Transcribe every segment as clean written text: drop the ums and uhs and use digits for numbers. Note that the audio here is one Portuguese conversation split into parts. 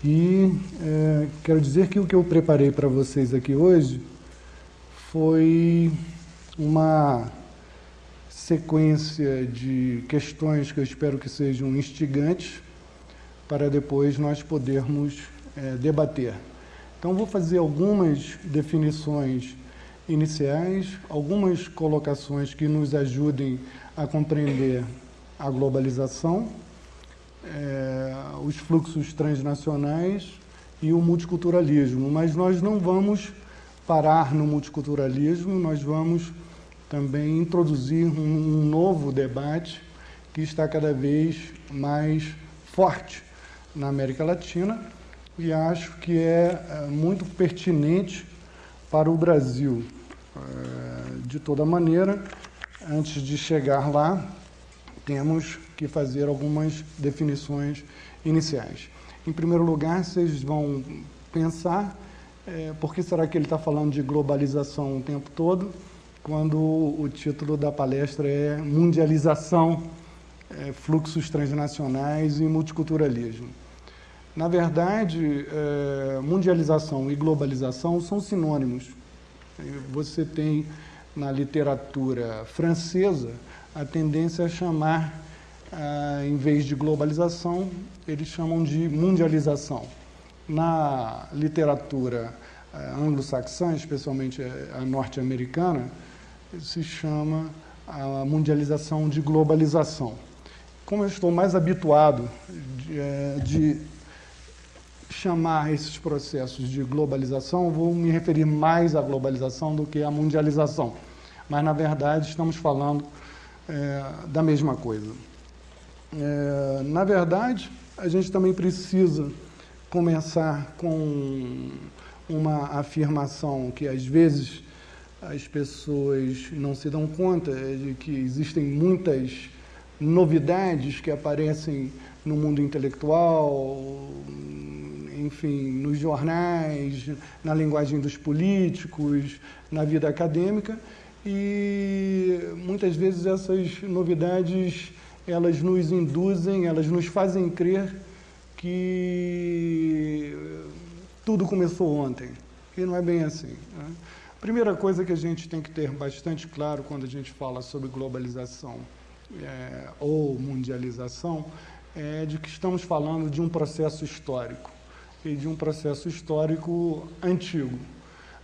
E quero dizer que o que eu preparei para vocês aqui hoje foi uma sequência de questões que eu espero que sejam instigantes para depois nós podermos debater. Então, vou fazer algumas definições iniciais, algumas colocações que nos ajudem a compreender a globalização, os fluxos transnacionais e o multiculturalismo. Mas nós não vamos parar no multiculturalismo, nós vamos também introduzir um novo debate que está cada vez mais forte na América Latina e acho que é muito pertinente para o Brasil. De toda maneira, antes de chegar lá, temos que fazer algumas definições iniciais. Em primeiro lugar, vocês vão pensar, por que será que ele está falando de globalização o tempo todo, quando o título da palestra é Mundialização, Fluxos Transnacionais e Multiculturalismo. Na verdade, mundialização e globalização são sinônimos. Você tem, na literatura francesa, a tendência a chamar, em vez de globalização, eles chamam de mundialização. Na literatura anglo-saxã, especialmente a norte-americana, se chama a mundialização de globalização. Como eu estou mais habituado de chamar esses processos de globalização, vou me referir mais à globalização do que à mundialização. Mas, na verdade, estamos falando da mesma coisa. Na verdade, a gente também precisa começar com uma afirmação que, às vezes, as pessoas não se dão conta de que existem muitas novidades que aparecem no mundo intelectual, enfim, nos jornais, na linguagem dos políticos, na vida acadêmica, e muitas vezes essas novidades, elas nos induzem, elas nos fazem crer que tudo começou ontem, e não é bem assim, né? A primeira coisa que a gente tem que ter bastante claro quando a gente fala sobre globalização ou mundialização é de que estamos falando de um processo histórico, e de um processo histórico antigo.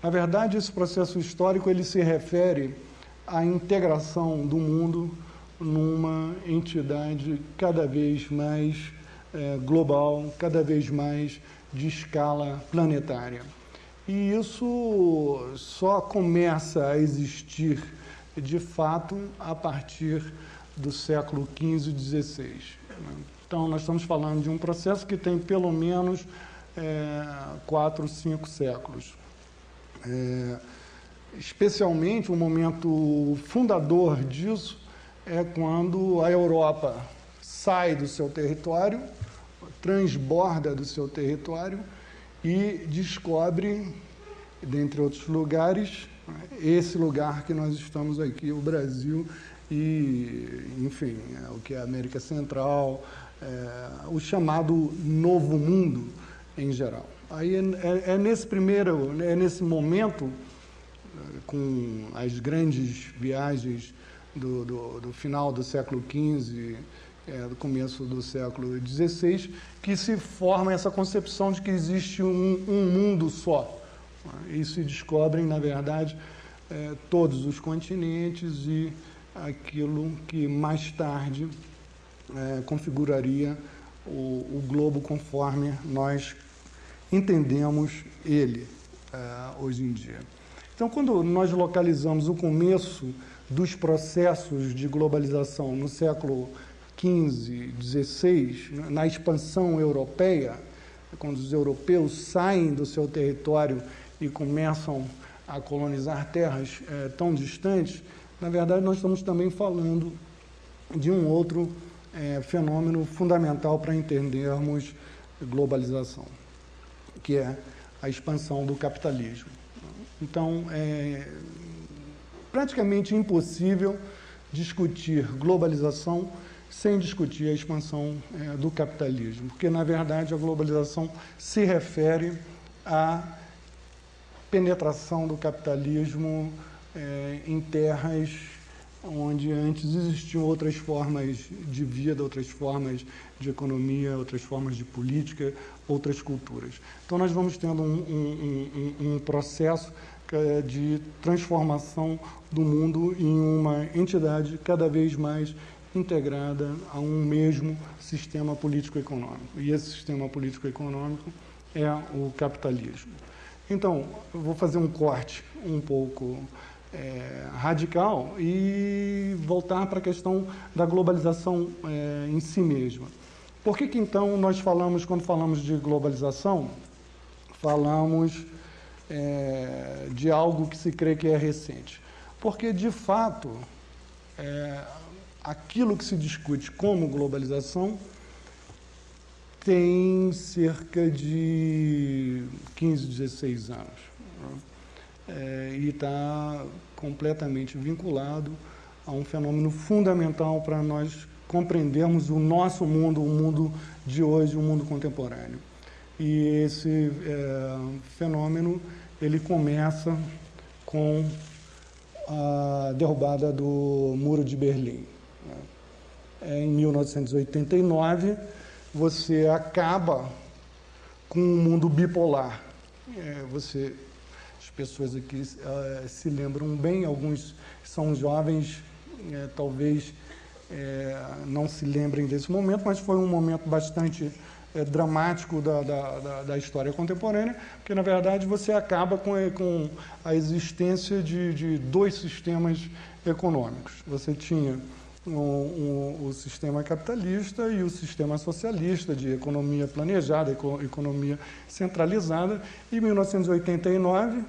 Na verdade, esse processo histórico ele se refere à integração do mundo numa entidade cada vez mais global, cada vez mais de escala planetária. E isso só começa a existir, de fato, a partir do século XV e XVI. Então, nós estamos falando de um processo que tem pelo menos 4, 5 séculos. Especialmente, o momento fundador disso é quando a Europa sai do seu território, transborda do seu território e descobre, dentre outros lugares, esse lugar que nós estamos aqui, o Brasil, e, enfim, o que é a América Central, o chamado Novo Mundo em geral. Aí nesse momento, com as grandes viagens do final do século XV, do começo do século XVI, que se forma essa concepção de que existe um mundo só. E se descobrem, na verdade, todos os continentes e aquilo que mais tarde configuraria o globo conforme nós entendemos ele hoje em dia. Então, quando nós localizamos o começo dos processos de globalização no século XV, XVI, na expansão europeia, quando os europeus saem do seu território e começam a colonizar terras tão distantes, na verdade, nós estamos também falando de um outro fenômeno fundamental para entendermos globalização, que é a expansão do capitalismo. Então, é praticamente impossível discutir globalização sem discutir a expansão do capitalismo, porque, na verdade, a globalização se refere à penetração do capitalismo em terras onde antes existiam outras formas de vida, outras formas de economia, outras formas de política, outras culturas. Então, nós vamos tendo um processo de transformação do mundo em uma entidade cada vez mais integrada a um mesmo sistema político-econômico. E esse sistema político-econômico é o capitalismo. Então, eu vou fazer um corte um pouco radical e voltar para a questão da globalização em si mesma. Por que então nós falamos, quando falamos de globalização, falamos de algo que se crê que é recente? Porque, de fato, aquilo que se discute como globalização tem cerca de 15, 16 anos. E está completamente vinculado a um fenômeno fundamental para nós compreendermos o nosso mundo, o mundo de hoje, o mundo contemporâneo. E esse fenômeno, ele começa com a derrubada do Muro de Berlim. Em 1989, você acaba com um mundo bipolar. As pessoas aqui se lembram bem, alguns são jovens, talvez não se lembrem desse momento, mas foi um momento bastante dramático da história contemporânea, porque, na verdade, você acaba com a existência de dois sistemas econômicos. Você tinha o sistema capitalista e o sistema socialista, de economia planejada, economia centralizada. E 1989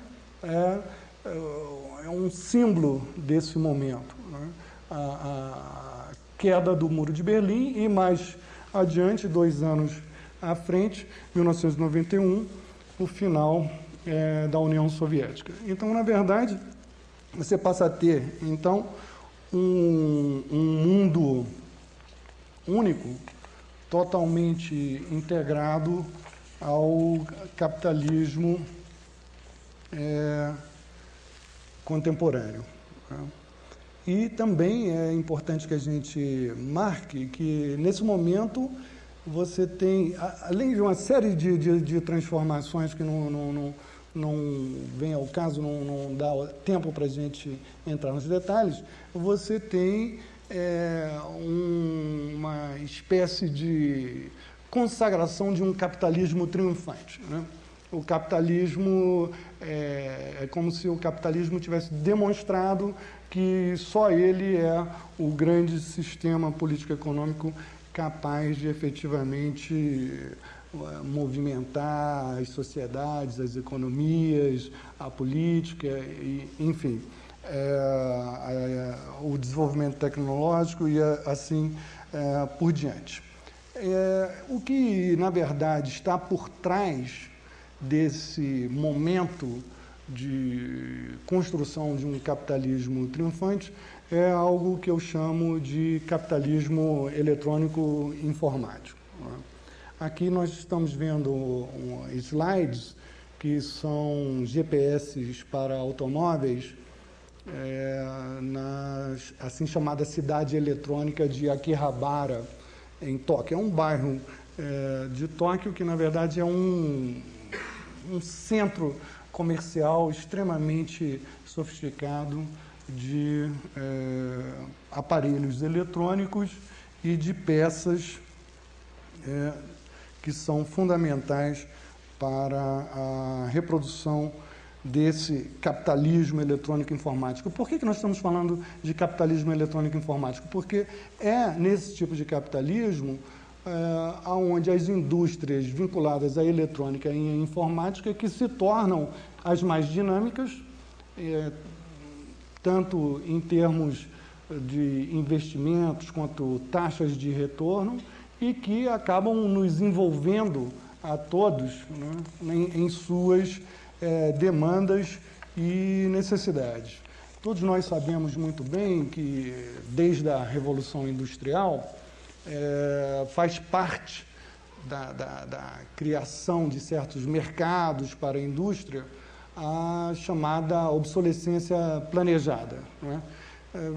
é um símbolo desse momento, né? A queda do Muro de Berlim e, mais adiante, 2 anos à frente, 1991, o final da União Soviética. Então, na verdade, você passa a ter, então, um mundo único, totalmente integrado ao capitalismo contemporâneo. E também é importante que a gente marque que, nesse momento, você tem, além de uma série de transformações que não vem ao caso, não dá tempo para a gente entrar nos detalhes, você tem uma espécie de consagração de um capitalismo triunfante, né? O capitalismo é como se o capitalismo tivesse demonstrado que só ele é o grande sistema político-econômico capaz de efetivamente movimentar as sociedades, as economias, a política, enfim, o desenvolvimento tecnológico e assim por diante. O que, na verdade, está por trás desse momento de construção de um capitalismo triunfante é algo que eu chamo de capitalismo eletrônico informático. Aqui nós estamos vendo slides que são GPS para automóveis na assim chamada cidade eletrônica de Akihabara, em Tóquio. É um bairro de Tóquio que, na verdade, é um centro comercial extremamente sofisticado de aparelhos eletrônicos e de peças que são fundamentais para a reprodução desse capitalismo eletrônico informático. Por que nós estamos falando de capitalismo eletrônico informático? Porque é nesse tipo de capitalismo onde as indústrias vinculadas à eletrônica e à informática que se tornam as mais dinâmicas, tanto em termos de investimentos quanto taxas de retorno, e que acabam nos envolvendo a todos, né, em suas demandas e necessidades. Todos nós sabemos muito bem que, desde a Revolução Industrial, faz parte da criação de certos mercados para a indústria, a chamada obsolescência planejada, não é?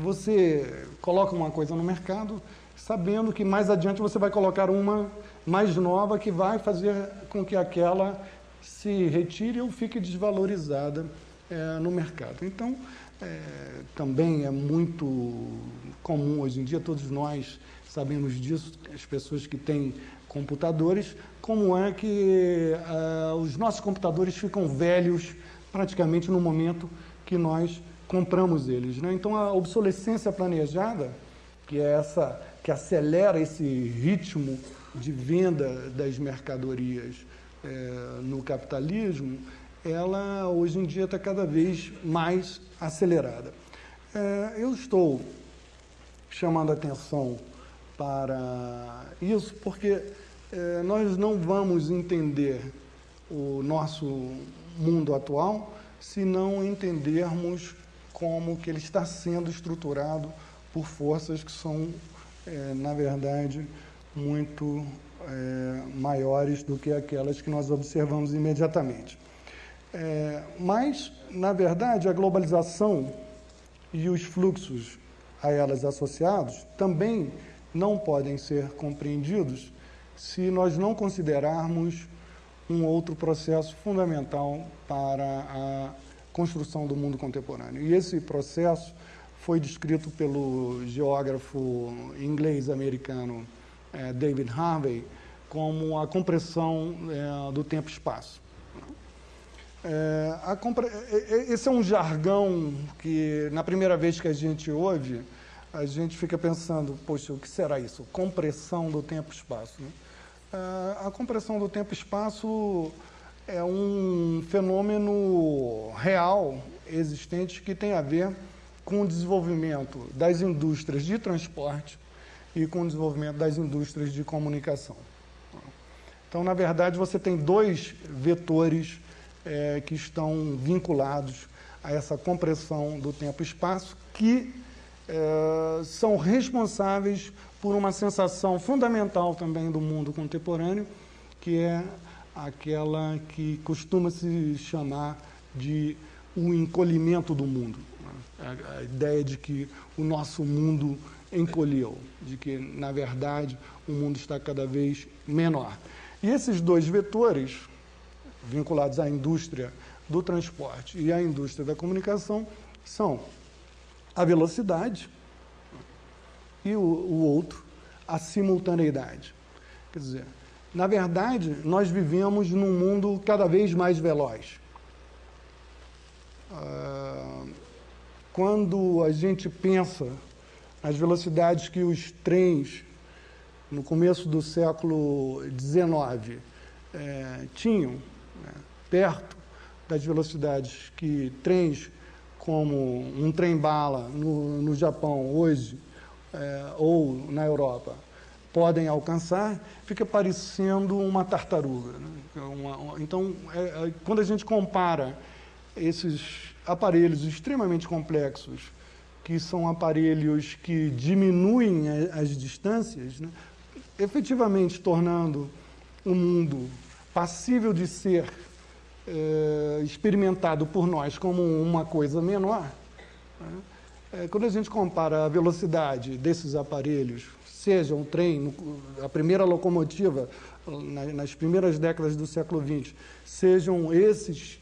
Você coloca uma coisa no mercado sabendo que mais adiante você vai colocar uma mais nova que vai fazer com que aquela se retire ou fique desvalorizada no mercado. Então, também é muito comum hoje em dia, todos nós sabemos disso, as pessoas que têm computadores, como é que os nossos computadores ficam velhos praticamente no momento que nós compramos eles, né? Então, a obsolescência planejada, que é essa que acelera esse ritmo de venda das mercadorias no capitalismo, ela hoje em dia está cada vez mais acelerada. Eu estou chamando a atenção para isso porque nós não vamos entender o nosso mundo atual se não entendermos como que ele está sendo estruturado por forças que são, na verdade, muito maiores do que aquelas que nós observamos imediatamente. Mas, na verdade, a globalização e os fluxos a elas associados também não podem ser compreendidos se nós não considerarmos um outro processo fundamental para a construção do mundo contemporâneo. E esse processo foi descrito pelo geógrafo inglês-americano David Harvey como a compressão do tempo-espaço. Esse é um jargão que, na primeira vez que a gente ouve, a gente fica pensando, poxa, o que será isso? Compressão do tempo-espaço, né? A compressão do tempo-espaço é um fenômeno real, existente, que tem a ver com o desenvolvimento das indústrias de transporte e com o desenvolvimento das indústrias de comunicação. Então, na verdade, você tem dois vetores que estão vinculados a essa compressão do tempo-espaço, que são responsáveis por uma sensação fundamental também do mundo contemporâneo, que é aquela que costuma se chamar de o encolhimento do mundo. A ideia de que o nosso mundo encolheu, de que, na verdade, o mundo está cada vez menor. E esses dois vetores, vinculados à indústria do transporte e à indústria da comunicação, são a velocidade e o outro, a simultaneidade. Quer dizer, na verdade, nós vivemos num mundo cada vez mais veloz. Quando a gente pensa nas velocidades que os trens, no começo do século XIX, tinham, né, perto das velocidades que trens como um trem-bala no Japão hoje, ou na Europa, podem alcançar, fica parecendo uma tartaruga, né? Então, quando a gente compara esses aparelhos extremamente complexos, que são aparelhos que diminuem as distâncias, né, efetivamente tornando o mundo passível de ser experimentado por nós como uma coisa menor, né? Quando a gente compara a velocidade desses aparelhos, seja um trem, a primeira locomotiva nas primeiras décadas do século XX, sejam esses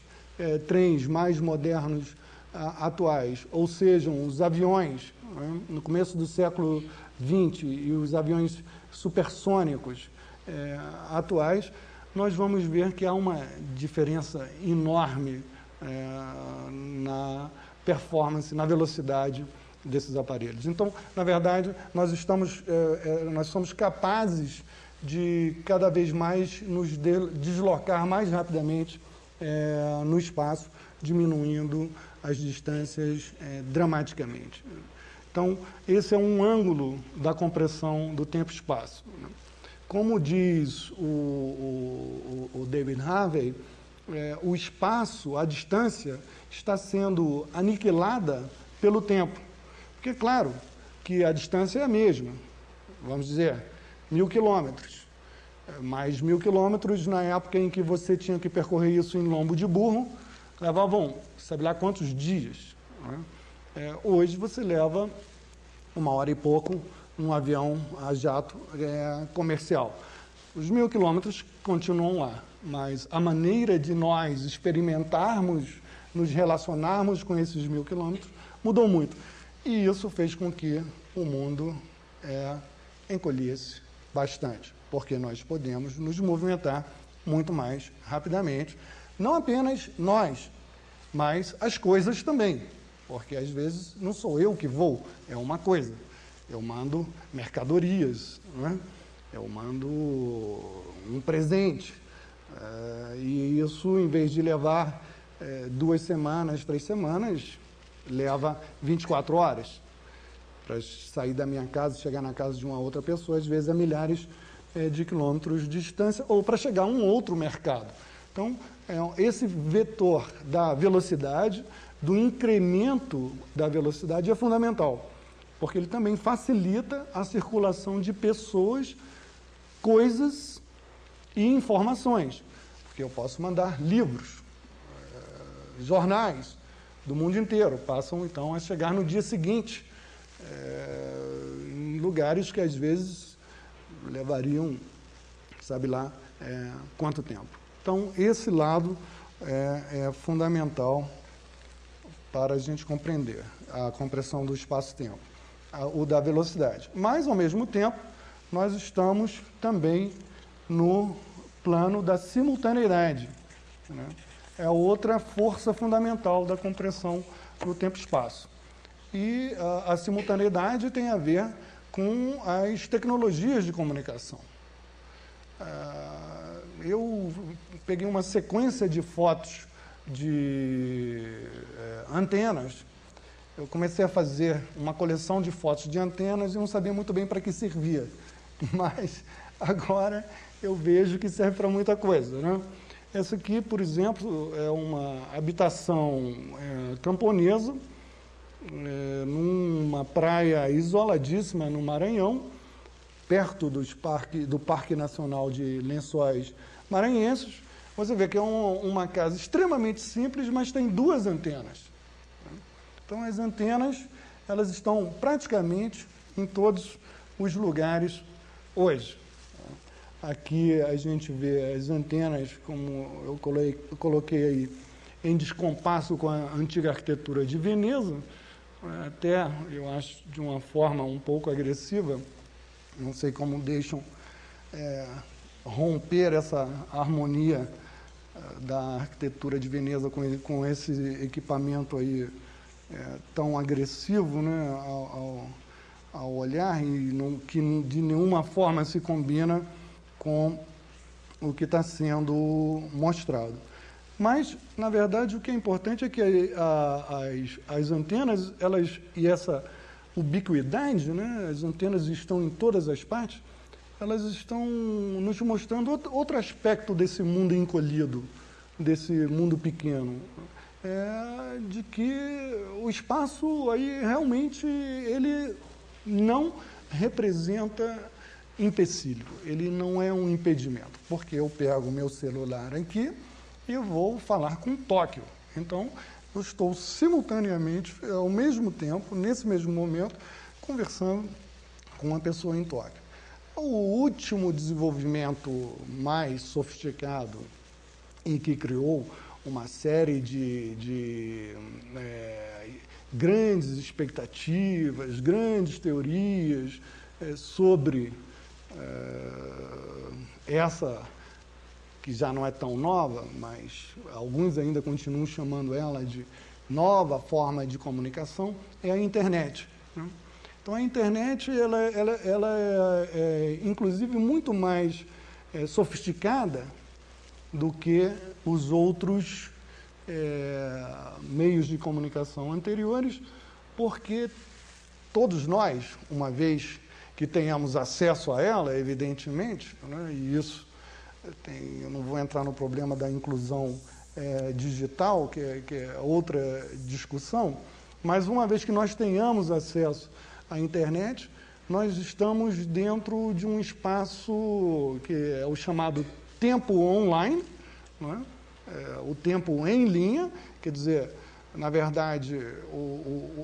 trens mais modernos atuais, ou sejam os aviões, né, no começo do século XX, e os aviões supersônicos atuais, nós vamos ver que há uma diferença enorme na performance, na velocidade desses aparelhos. Então, na verdade, nós somos capazes de cada vez mais nos deslocar mais rapidamente no espaço, diminuindo as distâncias dramaticamente. Então, esse é um ângulo da compressão do tempo-espaço. Como diz o David Harvey, o espaço, a distância, está sendo aniquilada pelo tempo. Porque, claro, que a distância é a mesma. Vamos dizer, 1.000 quilômetros. Mais 1.000 quilômetros na época em que você tinha que percorrer isso em lombo de burro, levavam, sabe lá quantos dias, né? Hoje você leva 1 hora e pouco num avião a jato comercial. Os 1.000 quilômetros continuam lá, mas a maneira de nós experimentarmos, nos relacionarmos com esses 1.000 quilômetros mudou muito. E isso fez com que o mundo encolhesse bastante, porque nós podemos nos movimentar muito mais rapidamente. Não apenas nós, mas as coisas também, porque às vezes não sou eu que vou, é uma coisa. Eu mando mercadorias, né? Eu mando um presente, e isso, em vez de levar 2 semanas, 3 semanas, leva 24 horas para sair da minha casa e chegar na casa de uma outra pessoa, às vezes a milhares de quilômetros de distância, ou para chegar a um outro mercado. Então, esse vetor da velocidade, do incremento da velocidade é fundamental, porque ele também facilita a circulação de pessoas, coisas e informações, porque eu posso mandar livros, jornais do mundo inteiro, passam então a chegar no dia seguinte, em lugares que às vezes levariam, sabe lá, quanto tempo. Então, esse lado é fundamental para a gente compreender a compressão do espaço-tempo, o da velocidade. Mas, ao mesmo tempo, nós estamos também no plano da simultaneidade, né? É outra força fundamental da compressão do tempo-espaço. E a simultaneidade tem a ver com as tecnologias de comunicação. Eu peguei uma sequência de fotos de antenas. Eu comecei a fazer uma coleção de fotos de antenas e não sabia muito bem para que servia. Mas agora eu vejo que serve para muita coisa, né? Essa aqui, por exemplo, é uma habitação camponesa, numa praia isoladíssima no Maranhão, perto do Parque Nacional de Lençóis Maranhenses. Você vê que é uma casa extremamente simples, mas tem 2 antenas. Então, as antenas, elas estão praticamente em todos os lugares hoje. Aqui a gente vê as antenas, como eu coloquei aí, em descompasso com a antiga arquitetura de Veneza, até, eu acho, de uma forma um pouco agressiva. Não sei como deixam romper essa harmonia da arquitetura de Veneza com esse equipamento aí tão agressivo, né, ao olhar, e que de nenhuma forma se combina com o que está sendo mostrado. Mas, na verdade, o que é importante é que as antenas, e essa ubiquidade, né, as antenas estão em todas as partes, elas estão nos mostrando outro aspecto desse mundo encolhido, desse mundo pequeno, de que o espaço aí realmente ele não representa empecilho, ele não é um impedimento, porque eu pego o meu celular aqui e vou falar com Tóquio. Então, eu estou simultaneamente, ao mesmo tempo, nesse mesmo momento, conversando com uma pessoa em Tóquio. O último desenvolvimento mais sofisticado e que criou uma série de grandes expectativas, grandes teorias sobre essa, que já não é tão nova, mas alguns ainda continuam chamando ela de nova forma de comunicação, é a internet, né? Então, a internet ela é inclusive, muito mais sofisticada do que os outros meios de comunicação anteriores, porque todos nós, uma vez que tenhamos acesso a ela, evidentemente, né, e isso eu não vou entrar no problema da inclusão digital, que é outra discussão, mas uma vez que nós tenhamos acesso à internet, nós estamos dentro de um espaço que é o chamado tempo online, não é? O tempo em linha, quer dizer, na verdade,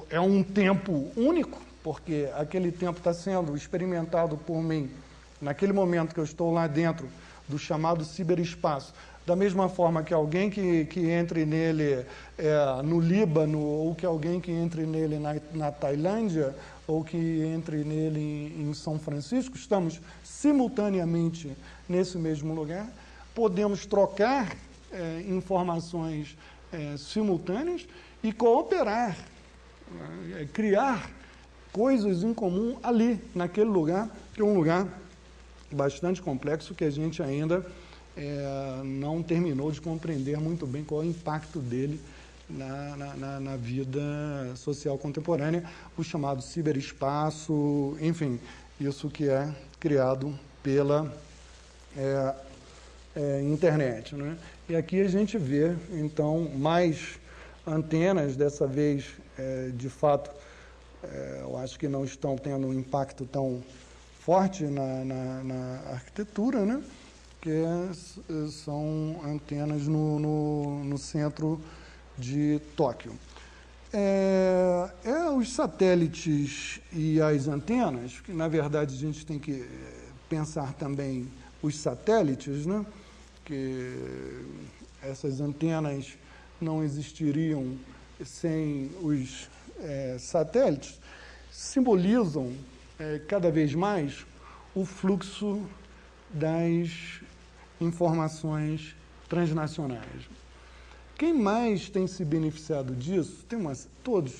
é um tempo único, porque aquele tempo está sendo experimentado por mim naquele momento que eu estou lá dentro do chamado ciberespaço. Da mesma forma que alguém que entre nele no Líbano, ou que alguém que entre nele na Tailândia, ou que entre nele em São Francisco, estamos simultaneamente nesse mesmo lugar, podemos trocar informações simultâneas e cooperar, criar coisas em comum ali, naquele lugar, que é um lugar bastante complexo que a gente ainda não terminou de compreender muito bem qual é o impacto dele na vida social contemporânea, o chamado ciberespaço, enfim, isso que é criado pela internet, né? E aqui a gente vê, então, mais antenas, dessa vez, de fato, eu acho que não estão tendo um impacto tão forte na arquitetura, né? Que são antenas no centro de Tóquio. Os satélites e as antenas, que na verdade a gente tem que pensar também os satélites, né? Que essas antenas não existiriam sem os satélites, simbolizam cada vez mais o fluxo das informações transnacionais. Quem mais tem se beneficiado disso? Todos,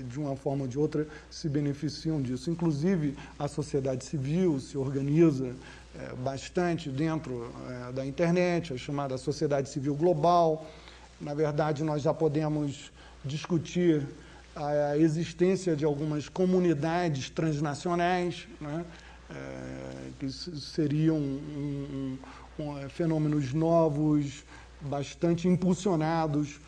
de uma forma ou de outra, se beneficiam disso. Inclusive, a sociedade civil se organiza bastante dentro da internet, a chamada sociedade civil global. Na verdade, nós já podemos discutir a existência de algumas comunidades transnacionais, né? Que seriam fenômenos novos, bastante impulsionados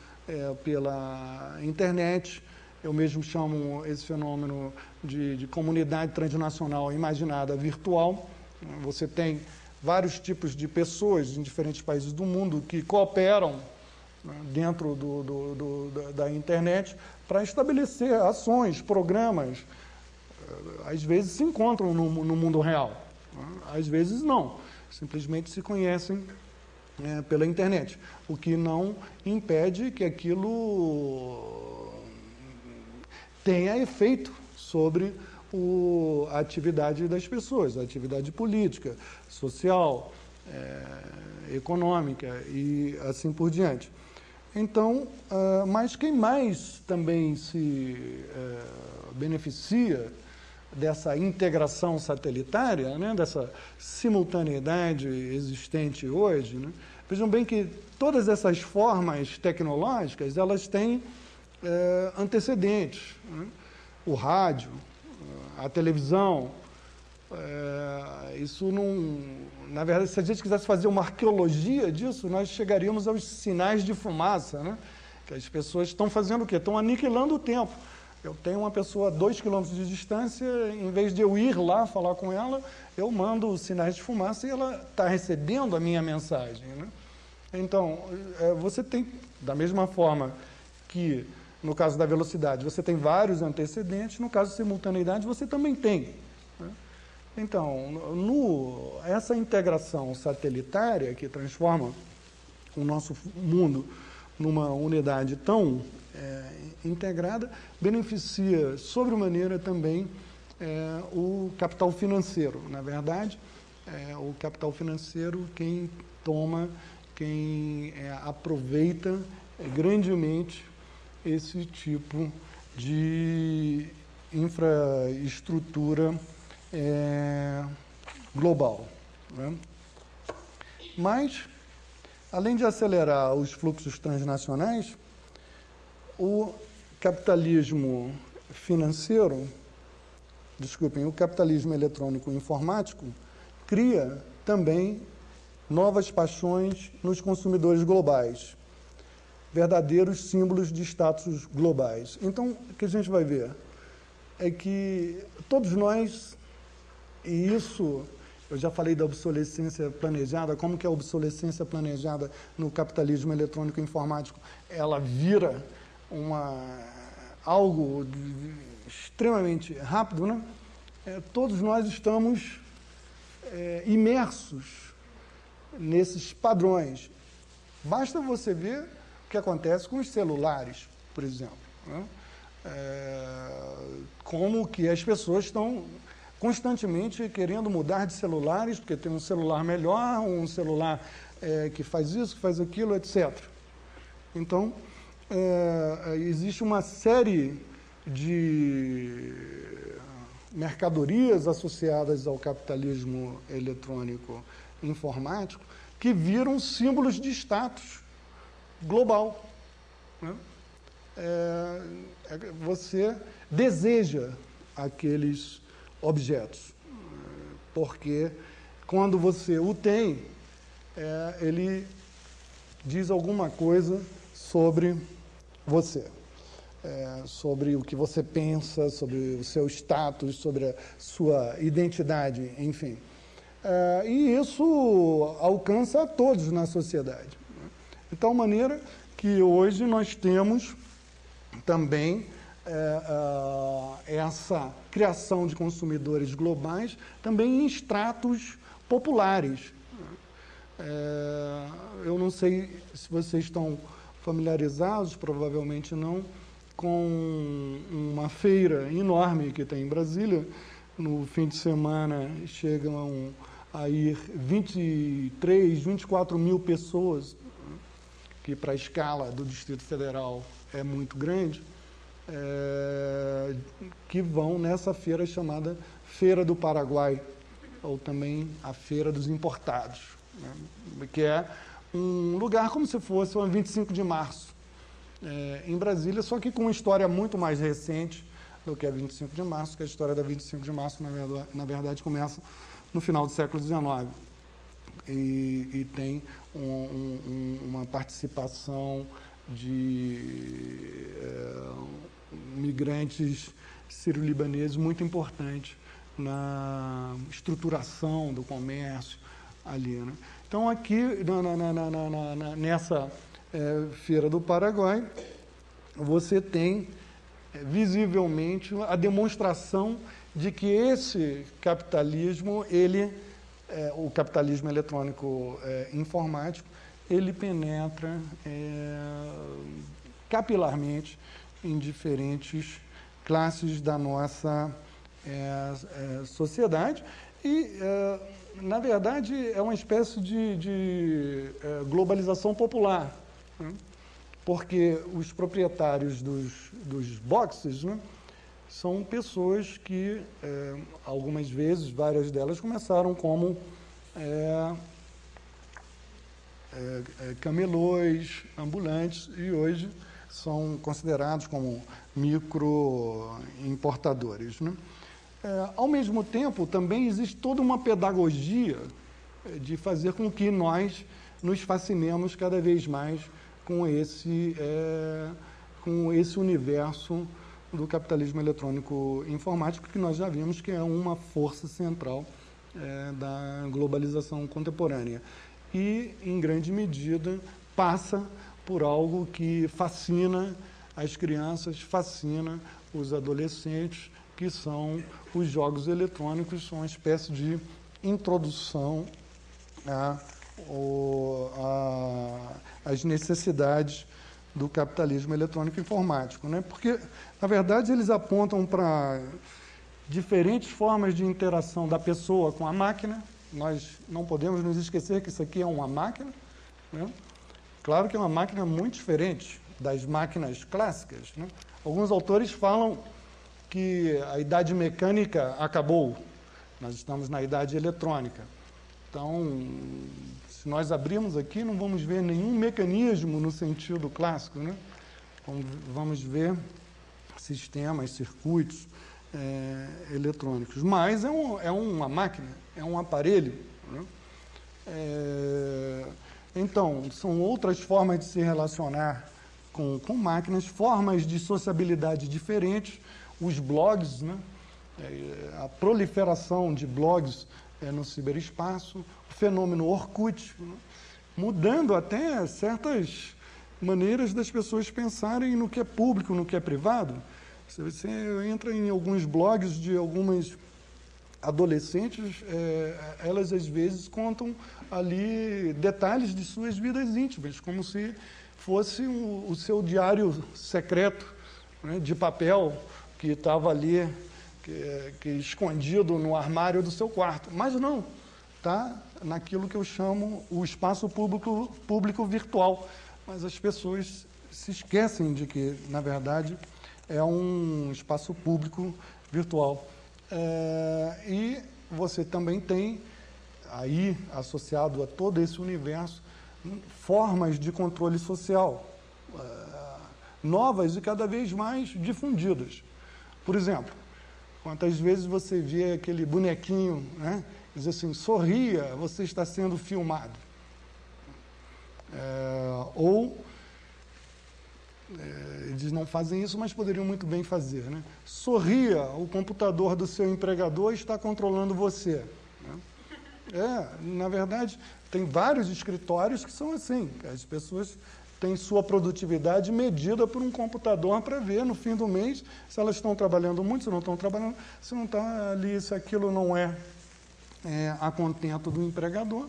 pela internet. Eu mesmo chamo esse fenômeno de comunidade transnacional imaginada virtual. Você tem vários tipos de pessoas em diferentes países do mundo que cooperam dentro da internet para estabelecer ações, programas. Às vezes se encontram no mundo real, às vezes não, simplesmente se conhecem pela internet, o que não impede que aquilo tenha efeito sobre a atividade das pessoas, a atividade política, social, econômica e assim por diante. Então, mas quem mais também se beneficia dessa integração satelitária, né, dessa simultaneidade existente hoje, né? Vejam bem que todas essas formas tecnológicas, elas têm antecedentes, né? O rádio, a televisão, isso não... Na verdade, se a gente quisesse fazer uma arqueologia disso, nós chegaríamos aos sinais de fumaça, né? Que as pessoas estão fazendo o quê? Estão aniquilando o tempo. Eu tenho uma pessoa a 2 quilômetros de distância, em vez de eu ir lá falar com ela, eu mando sinais de fumaça e ela está recebendo a minha mensagem, né? Então, você tem, da mesma forma que no caso da velocidade, você tem vários antecedentes, no caso de simultaneidade, você também tem, né? Então, essa integração satelitária que transforma o nosso mundo numa unidade tão integrada, beneficia sobremaneira também o capital financeiro. Na verdade, o capital financeiro quem toma, quem aproveita grandemente esse tipo de infraestrutura global, né? Mas, além de acelerar os fluxos transnacionais, o capitalismo financeiro, o capitalismo eletrônico informático cria também novas paixões nos consumidores globais, verdadeiros símbolos de status globais. Então, o que a gente vai ver? é que todos nós, e isso, eu já falei da obsolescência planejada, como que a obsolescência planejada no capitalismo eletrônico e informático, ela vira algo extremamente rápido, né? Todos nós estamos imersos nesses padrões. Basta você ver o que acontece com os celulares, por exemplo, né? Como que as pessoas estão constantemente querendo mudar de celulares, porque tem um celular melhor, um celular que faz isso, que faz aquilo, etc. Então, existe uma série de mercadorias associadas ao capitalismo eletrônico informático que viram símbolos de status global, né? Você deseja aqueles objetos, porque quando você o tem, ele diz alguma coisa sobre você, sobre o que você pensa, sobre o seu status, sobre a sua identidade, enfim. E isso alcança a todos na sociedade. De tal maneira que hoje nós temos também essa criação de consumidores globais também em estratos populares. Eu não sei se vocês estão familiarizados, provavelmente não, com uma feira enorme que tem em Brasília. No fim de semana chegam a ir 23, 24 mil pessoas, que para a escala do Distrito Federal é muito grande, que vão nessa feira chamada Feira do Paraguai, ou também a Feira dos Importados, né? Que é um lugar como se fosse o 25 de março, em Brasília, só que com uma história muito mais recente do que a 25 de março, que a história da 25 de março, na verdade, começa no final do século XIX. E tem uma participação de migrantes sírio-libaneses muito importante na estruturação do comércio ali, né? Então, aqui, nessa Feira do Paraguai, você tem visivelmente a demonstração de que esse capitalismo, o capitalismo eletrônico informático, ele penetra capilarmente em diferentes classes da nossa sociedade e, na verdade, é uma espécie de globalização popular, né? Porque os proprietários dos boxes, né, são pessoas que, algumas vezes, várias delas, começaram como camelôs, ambulantes, e hoje são considerados como microimportadores, né? Ao mesmo tempo, também existe toda uma pedagogia de fazer com que nós nos fascinemos cada vez mais com esse universo do capitalismo eletrônico informático, que nós já vimos que é uma força central da globalização contemporânea. E, em grande medida, passa por algo que fascina as crianças, fascina os adolescentes, que são os jogos eletrônicos, são uma espécie de introdução às necessidades do capitalismo eletrônico informático, né? Porque, na verdade, eles apontam para diferentes formas de interação da pessoa com a máquina. Nós não podemos nos esquecer que isso aqui é uma máquina, né? Claro que é uma máquina muito diferente das máquinas clássicas, né? Alguns autores falam que a idade mecânica acabou, nós estamos na idade eletrônica. Então, se nós abrirmos aqui, não vamos ver nenhum mecanismo no sentido clássico, né? Vamos ver sistemas, circuitos eletrônicos. Mas é uma máquina, é um aparelho, né? Então, são outras formas de se relacionar com máquinas, formas de sociabilidade diferentes. os blogs, né? A proliferação de blogs no ciberespaço, o fenômeno Orkut, né? Mudando até certas maneiras das pessoas pensarem no que é público, no que é privado. Se você entra em alguns blogs de algumas adolescentes, elas às vezes contam ali detalhes de suas vidas íntimas, como se fosse o seu diário secreto, né, de papel, que estava ali, que escondido no armário do seu quarto. Mas não, está naquilo que eu chamo o espaço público virtual. Mas as pessoas se esquecem de que, na verdade, é um espaço público virtual. E você também tem, aí, associado a todo esse universo, formas de controle social, novas e cada vez mais difundidas. Por exemplo, quantas vezes você vê aquele bonequinho, né, diz assim, sorria, você está sendo filmado. Eles não fazem isso, mas poderiam muito bem fazer, né? Sorria, o computador do seu empregador está controlando você, né? Na verdade, tem vários escritórios que são assim, que as pessoas têm sua produtividade medida por um computador para ver no fim do mês se elas estão trabalhando muito, se não estão trabalhando, se não está ali, se aquilo não é a contento do empregador,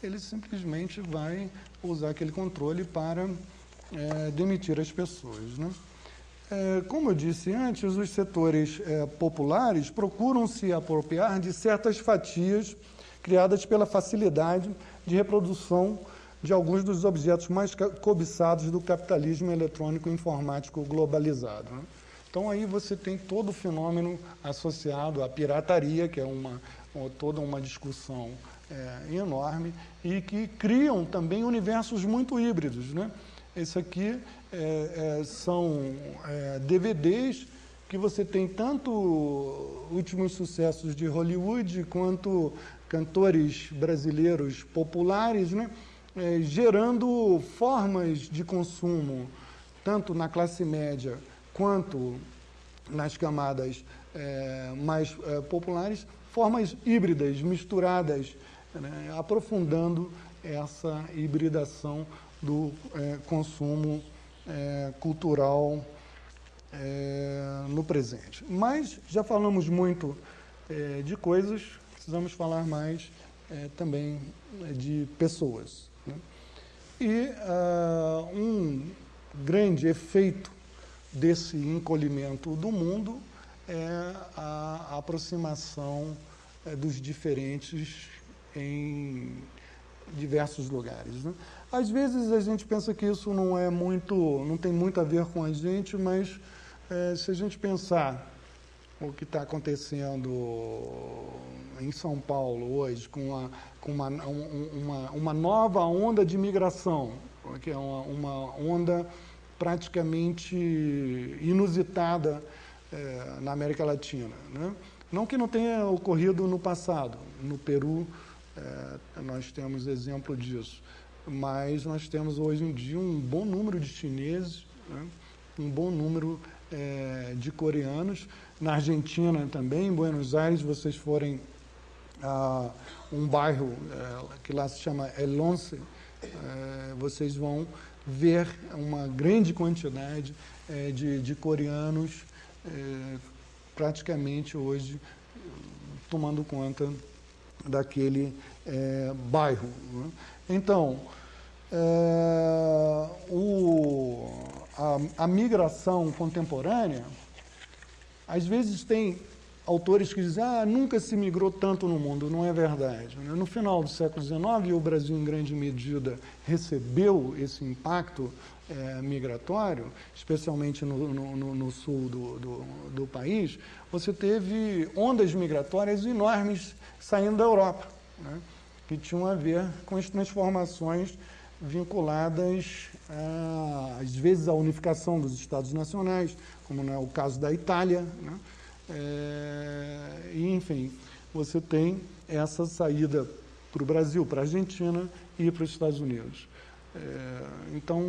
ele simplesmente vai usar aquele controle para demitir as pessoas, né? Como eu disse antes, os setores populares procuram se apropriar de certas fatias criadas pela facilidade de reprodução de alguns dos objetos mais cobiçados do capitalismo eletrônico informático globalizado, né? Então aí você tem todo o fenômeno associado à pirataria, que é toda uma discussão enorme, e que criam também universos muito híbridos, né? Esse aqui são DVDs que você tem tanto últimos sucessos de Hollywood quanto cantores brasileiros populares, né? Gerando formas de consumo, tanto na classe média quanto nas camadas mais populares, formas híbridas, misturadas, né? Aprofundando essa hibridação do consumo cultural no presente. Mas já falamos muito de coisas, precisamos falar mais também de pessoas, né? E um grande efeito desse encolhimento do mundo é a aproximação dos diferentes em diversos lugares, né? Às vezes a gente pensa que isso não tem muito a ver com a gente, mas se a gente pensar o que está acontecendo em São Paulo hoje, com uma nova onda de migração, que é uma onda praticamente inusitada na América Latina, né? Não que não tenha ocorrido no passado, no Peru nós temos exemplo disso, mas nós temos hoje em dia um bom número de chineses, né? Um bom número de coreanos. Na Argentina também, em Buenos Aires, vocês forem a um bairro que lá se chama El Once, vocês vão ver uma grande quantidade de coreanos praticamente hoje tomando conta daquele bairro, né? Então, a migração contemporânea, às vezes tem autores que dizem nunca se migrou tanto no mundo. Não é verdade, né? No final do século XIX, o Brasil, em grande medida, recebeu esse impacto migratório, especialmente no sul do país. Você teve ondas migratórias enormes saindo da Europa, né? Que tinham a ver com as transformações vinculadas, às vezes, à unificação dos Estados nacionais, como é o caso da Itália, né? E, enfim, você tem essa saída para o Brasil, para a Argentina e para os Estados Unidos. Então,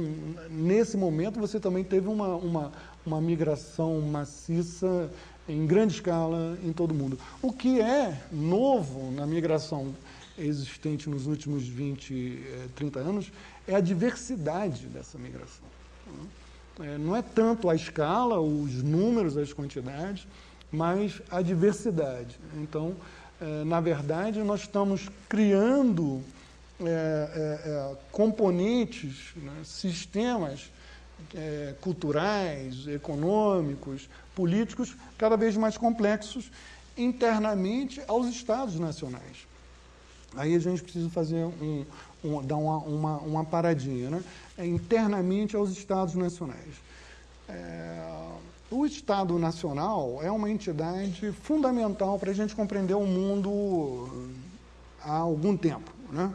nesse momento, você também teve uma uma migração maciça em grande escala em todo o mundo. O que é novo na migração existente nos últimos 20, 30 anos é a diversidade dessa migração. Não é tanto a escala, os números, as quantidades, mas a diversidade. Então, na verdade, nós estamos criando componentes, né, sistemas culturais, econômicos, políticos, cada vez mais complexos internamente aos Estados nacionais. Aí a gente precisa fazer dar uma paradinha, né? Internamente aos Estados nacionais. O Estado Nacional é uma entidade fundamental para a gente compreender o mundo há algum tempo, né?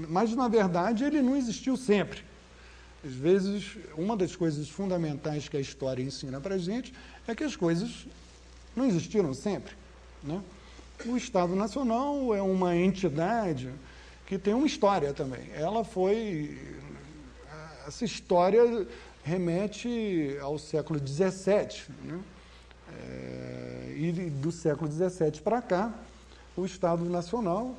Mas, na verdade, ele não existiu sempre. Às vezes, uma das coisas fundamentais que a história ensina para a gente é que as coisas não existiram sempre, né? O Estado Nacional é uma entidade que tem uma história também. Essa história remete ao século XVII, né? E do século XVII para cá, o Estado Nacional,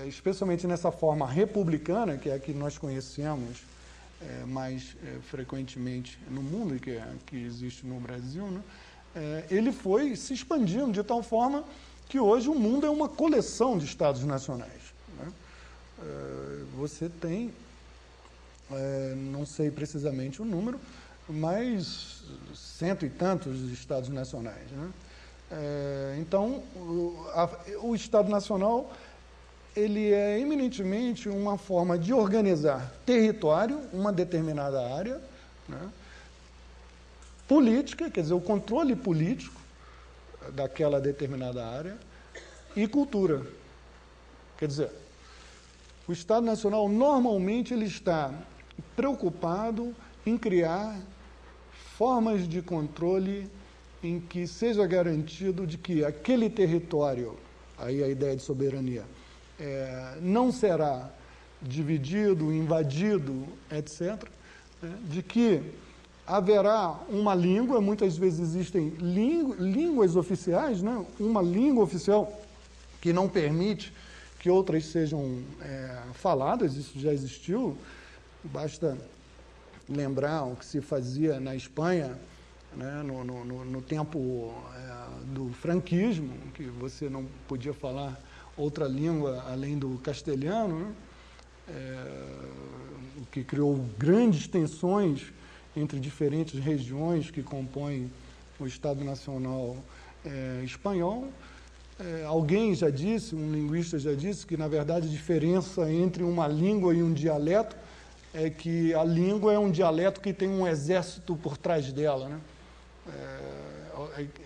especialmente nessa forma republicana, que é a que nós conhecemos mais frequentemente no mundo, que existe no Brasil, né? Ele foi se expandindo de tal forma que hoje o mundo é uma coleção de Estados nacionais, né? Você tem, não sei precisamente o número, mas cento e tantos Estados nacionais, né? Então, o Estado Nacional ele é eminentemente uma forma de organizar território, uma determinada área, né? Política, quer dizer, o controle político daquela determinada área, e cultura. Quer dizer, o Estado Nacional normalmente ele está preocupado em criar formas de controle em que seja garantido de que aquele território, aí a ideia de soberania, não será dividido, invadido, etc., né? De que haverá uma língua, muitas vezes existem línguas oficiais, né? Uma língua oficial que não permite que outras sejam faladas, isso já existiu, basta lembrar o que se fazia na Espanha, né? No tempo do franquismo, que você não podia falar outra língua além do castelhano, né? O que criou grandes tensões entre diferentes regiões que compõem o Estado Nacional espanhol. Alguém já disse, um linguista já disse, que na verdade a diferença entre uma língua e um dialeto é que a língua é um dialeto que tem um exército por trás dela, né?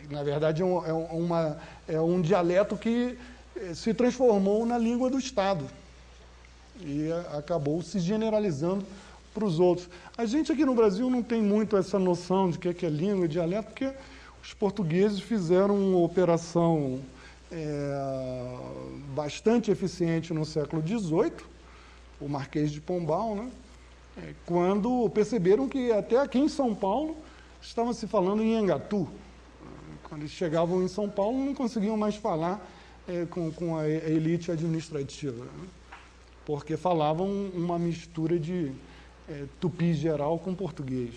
Na verdade é um dialeto que se transformou na língua do Estado e acabou se generalizando para os outros. A gente aqui no Brasil não tem muito essa noção de que é língua e dialeto, porque os portugueses fizeram uma operação bastante eficiente no século XVIII, o Marquês de Pombal, né? Quando perceberam que até aqui em São Paulo estava se falando em Engatu. Quando eles chegavam em São Paulo não conseguiam mais falar com a elite administrativa, né? Porque falavam uma mistura de tupi geral com português.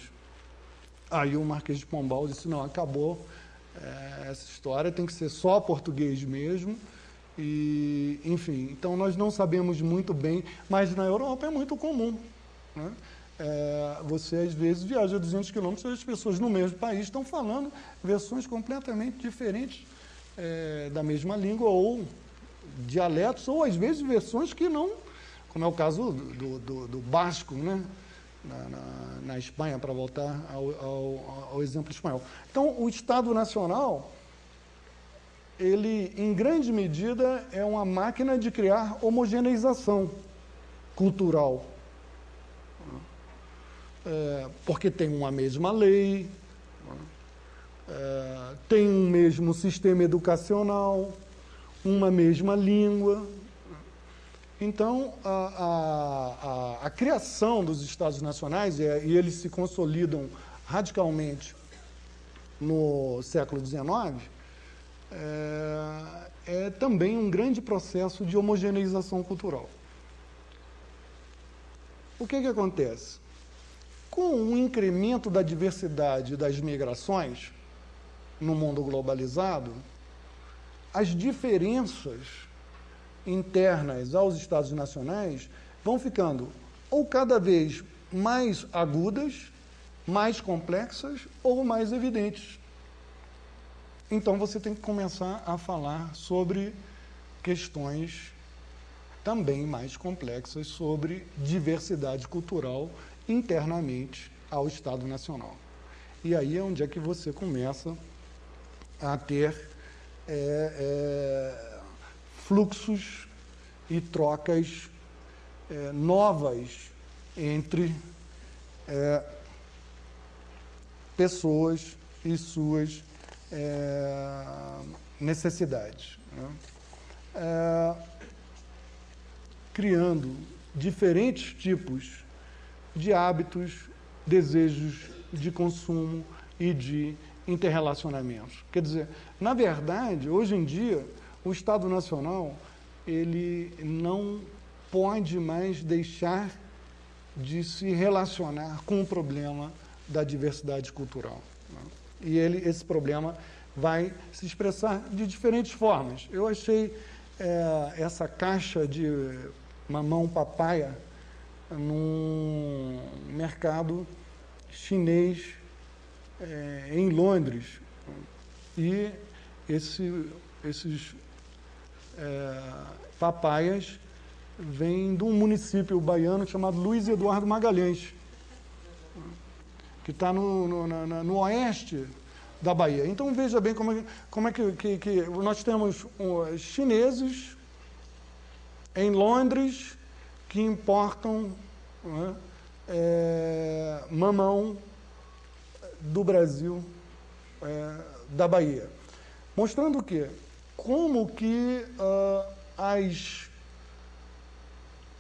Aí o Marquês de Pombal disse, não, acabou essa história, tem que ser só português mesmo, e, enfim, então nós não sabemos muito bem, mas na Europa é muito comum, né? Você às vezes viaja 200 quilômetros e as pessoas no mesmo país estão falando versões completamente diferentes da mesma língua, ou dialetos, ou às vezes versões que não, como é o caso do basco, né? Na Espanha, para voltar ao exemplo espanhol. Então, o Estado Nacional, ele, em grande medida, é uma máquina de criar homogeneização cultural. Porque tem uma mesma lei, tem um mesmo sistema educacional, uma mesma língua. Então, a a criação dos Estados nacionais, e eles se consolidam radicalmente no século XIX, é também um grande processo de homogeneização cultural. O que acontece? Com o incremento da diversidade das migrações no mundo globalizado, as diferenças internas aos Estados nacionais vão ficando ou cada vez mais agudas, mais complexas ou mais evidentes. Então você tem que começar a falar sobre questões também mais complexas sobre diversidade cultural internamente ao Estado Nacional. E aí é onde é que você começa a ter fluxos e trocas novas entre pessoas e suas necessidades, né? Criando diferentes tipos de hábitos, desejos de consumo e de interrelacionamentos. Quer dizer, na verdade, hoje em dia, o Estado Nacional, ele não pode mais deixar de se relacionar com o problema da diversidade cultural, né? E esse problema vai se expressar de diferentes formas. Eu achei essa caixa de mamão papaya num mercado chinês em Londres. E esses papaias vêm de um município baiano chamado Luiz Eduardo Magalhães, que está no oeste da Bahia. Então veja bem como é que nós temos chineses em Londres que importam, né, mamão do Brasil, da Bahia. Mostrando o quê? Como que as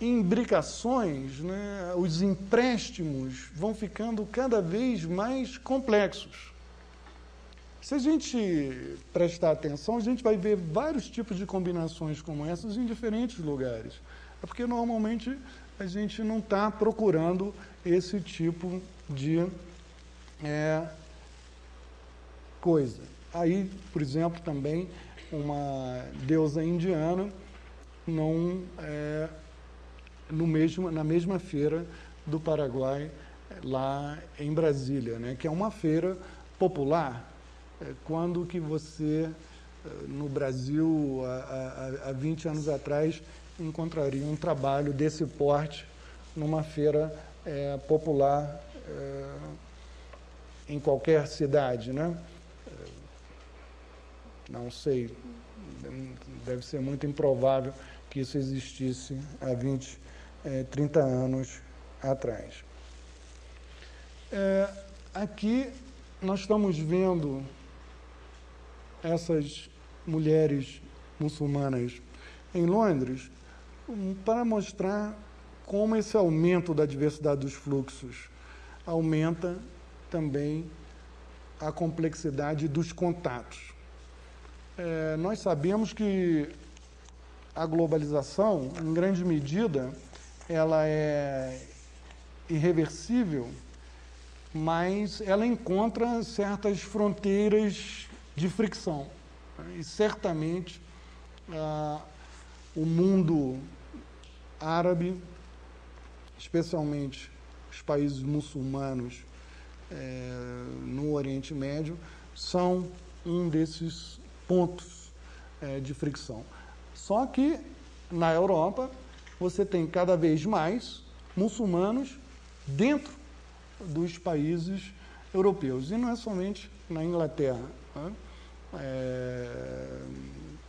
imbricações, né, os empréstimos vão ficando cada vez mais complexos. Se a gente prestar atenção, a gente vai ver vários tipos de combinações como essas em diferentes lugares. É porque normalmente a gente não está procurando esse tipo de coisa. Aí, por exemplo, também uma deusa indiana na mesma feira do Paraguai, lá em Brasília, né, que é uma feira popular. Quando que você, no Brasil, há 20 anos atrás, encontraria um trabalho desse porte numa feira popular em qualquer cidade, né? Não sei, deve ser muito improvável que isso existisse há 20, 30 anos atrás. Aqui nós estamos vendo essas mulheres muçulmanas em Londres para mostrar como esse aumento da diversidade dos fluxos aumenta também a complexidade dos contatos. Nós sabemos que a globalização, em grande medida, ela é irreversível, mas ela encontra certas fronteiras de fricção. E certamente o mundo árabe, especialmente os países muçulmanos no Oriente Médio, são um desses pontos de fricção. Só que na Europa você tem cada vez mais muçulmanos dentro dos países europeus. E não é somente na Inglaterra, né?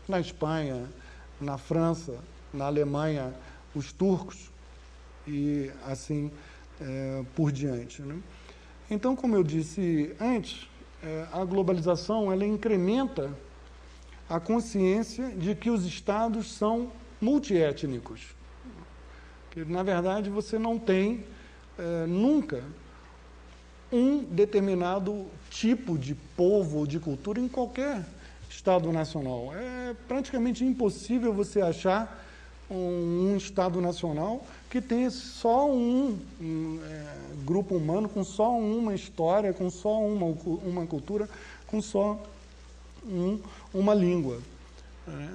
Na Espanha, na França, na Alemanha, os turcos e assim por diante, né? Então, como eu disse antes, a globalização ela incrementa a consciência de que os estados são multiétnicos. Porque, na verdade, você não tem nunca um determinado tipo de povo ou de cultura em qualquer Estado nacional. É praticamente impossível você achar um Estado nacional que tenha só um grupo humano, com só uma história, com só uma cultura, com só uma língua.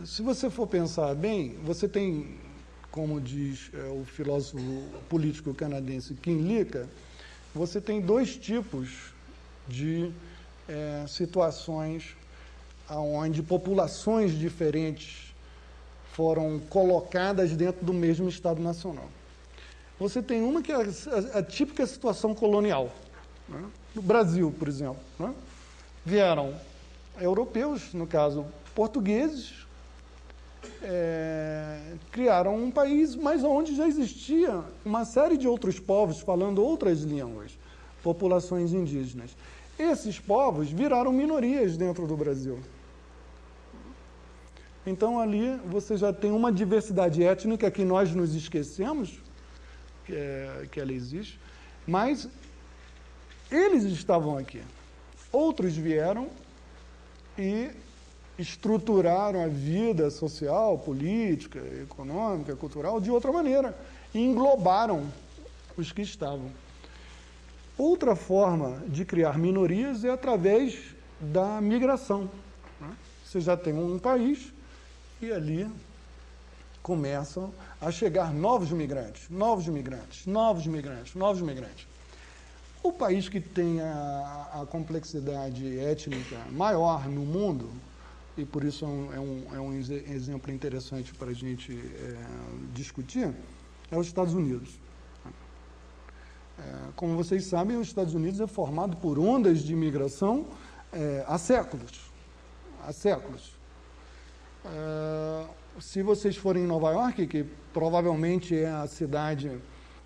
Se você for pensar bem, você tem, como diz o filósofo político canadense Kim Lika, você tem dois tipos de situações onde populações diferentes foram colocadas dentro do mesmo Estado Nacional. Você tem uma que é a típica situação colonial. Né? No Brasil, por exemplo, né? Vieram europeus, no caso portugueses, criaram um país, mas onde já existia uma série de outros povos falando outras línguas, populações indígenas. Esses povos viraram minorias dentro do Brasil. Então, ali você já tem uma diversidade étnica que nós nos esquecemos, que ela existe, mas eles estavam aqui. Outros vieram e estruturaram a vida social, política, econômica, cultural de outra maneira e englobaram os que estavam. Outra forma de criar minorias é através da migração. Você já tem um país e ali começam a chegar novos migrantes, novos migrantes, novos migrantes, novos migrantes. O país que tem a complexidade étnica maior no mundo, e por isso é um exemplo interessante para a gente discutir, é os Estados Unidos. Como vocês sabem, os Estados Unidos é formado por ondas de imigração há séculos. Há séculos. Se vocês forem em Nova York, que provavelmente é a cidade,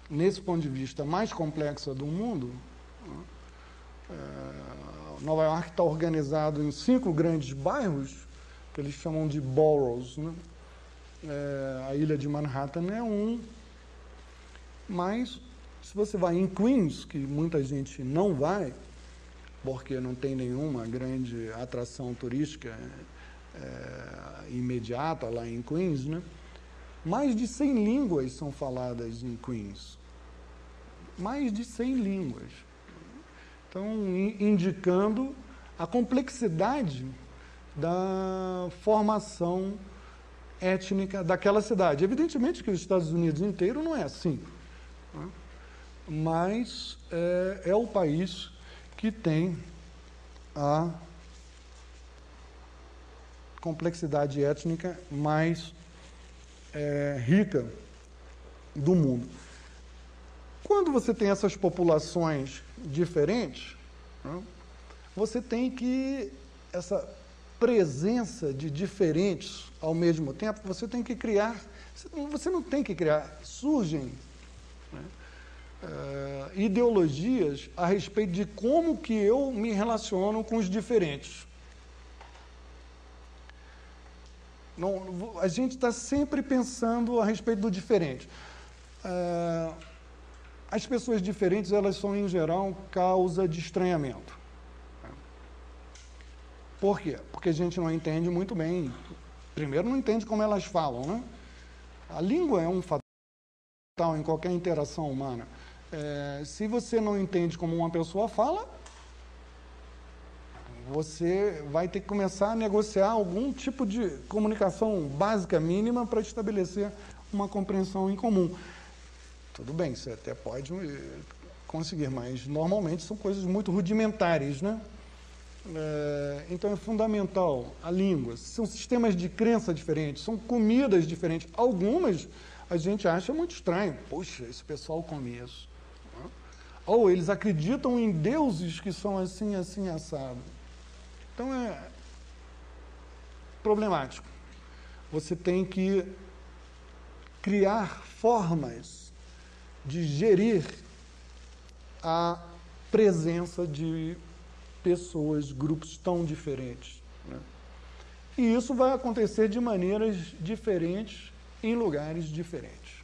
nesse ponto de vista, mais complexa do mundo, Nova York está organizado em 5 grandes bairros, que eles chamam de boroughs, né? A ilha de Manhattan é um, mas se você vai em Queens, que muita gente não vai, porque não tem nenhuma grande atração turística imediata lá em Queens, né? Mais de 100 línguas são faladas em Queens. Mais de 100 línguas. Então, indicando a complexidade da formação étnica daquela cidade. Evidentemente que os Estados Unidos inteiro não é assim, né? Mas é o país que tem a complexidade étnica mais rica do mundo. Quando você tem essas populações diferentes, né, você tem que, essa presença de diferentes ao mesmo tempo, você tem que criar, você não tem que criar, surgem, né, ideologias a respeito de como que eu me relaciono com os diferentes. Não, a gente está sempre pensando a respeito do diferente. As pessoas diferentes, elas são, em geral, causa de estranhamento. Por quê? Porque a gente não entende muito bem. Primeiro, não entende como elas falam, né? A língua é um fator em qualquer interação humana. Se você não entende como uma pessoa fala, você vai ter que começar a negociar algum tipo de comunicação básica, mínima, para estabelecer uma compreensão em comum. Tudo bem, você até pode conseguir, mas normalmente são coisas muito rudimentares, né? Então é fundamental a língua. São sistemas de crença diferentes, são comidas diferentes. Algumas a gente acha muito estranho. Poxa, esse pessoal come isso. Ou eles acreditam em deuses que são assim, assim, assado. Então é problemático. Você tem que criar formas de gerir a presença de pessoas, grupos tão diferentes, né? E isso vai acontecer de maneiras diferentes, em lugares diferentes.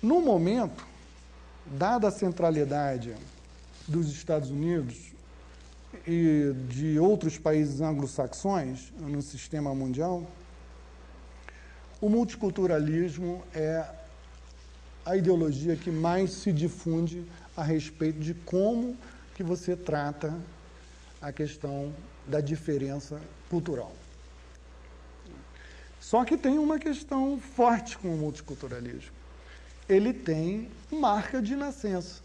No momento, dada a centralidade dos Estados Unidos e de outros países anglo-saxões no sistema mundial, o multiculturalismo é a ideologia que mais se difunde a respeito de como que você trata a questão da diferença cultural. Só que tem uma questão forte com o multiculturalismo. Ele tem marca de nascença.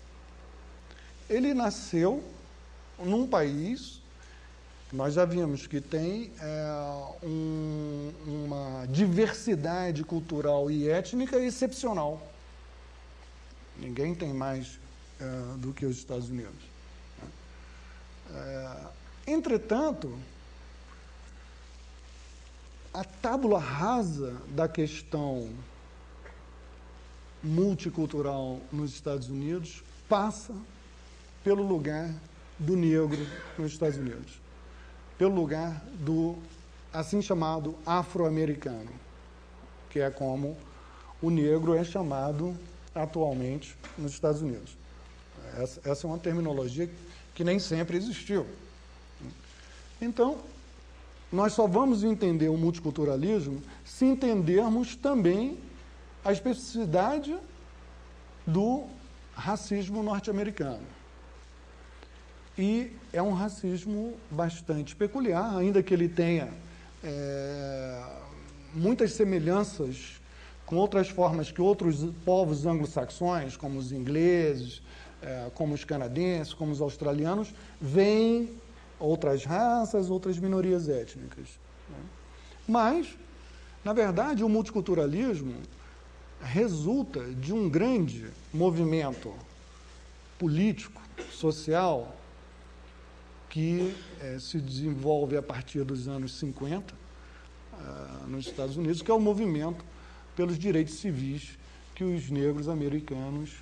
Ele nasceu num país, nós já vimos que tem uma diversidade cultural e étnica excepcional. Ninguém tem mais do que os Estados Unidos. Entretanto, a tábula rasa da questão multicultural nos Estados Unidos passa pelo lugar do negro nos Estados Unidos, pelo lugar do assim chamado afro-americano, que é como o negro é chamado atualmente nos Estados Unidos. Essa é uma terminologia que nem sempre existiu. Então, nós só vamos entender o multiculturalismo se entendermos também a especificidade do racismo norte-americano. E é um racismo bastante peculiar, ainda que ele tenha muitas semelhanças com outras formas que outros povos anglo-saxões, como os ingleses, como os canadenses, como os australianos, veem outras raças, outras minorias étnicas. Mas, na verdade, o multiculturalismo resulta de um grande movimento político, social, que se desenvolve a partir dos anos 50 nos Estados Unidos, que é o movimento pelos direitos civis que os negros americanos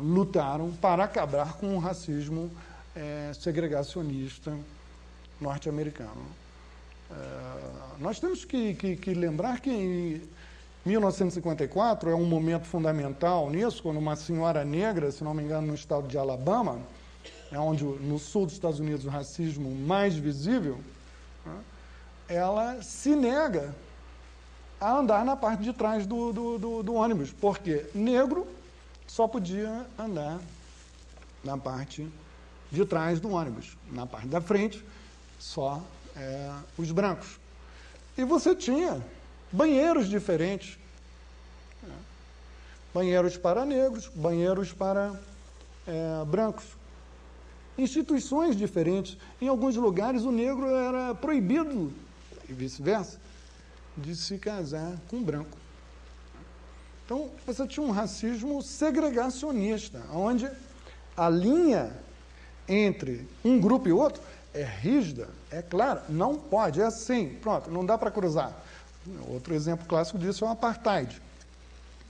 lutaram para acabar com o racismo segregacionista norte-americano. Nós temos que lembrar que em 1954 é um momento fundamental nisso, quando uma senhora negra, se não me engano, no estado de Alabama, onde no sul dos Estados Unidos o racismo mais visível, ela se nega a andar na parte de trás do ônibus, porque negro só podia andar na parte de trás do ônibus. Na parte da frente, só os brancos. E você tinha banheiros diferentes. Banheiros para negros, banheiros para brancos. Instituições diferentes. Em alguns lugares, o negro era proibido, e vice-versa, de se casar com branco. Então, você tinha um racismo segregacionista, onde a linha entre um grupo e outro é rígida, é clara, não pode, é assim, pronto, não dá para cruzar. Outro exemplo clássico disso é o apartheid,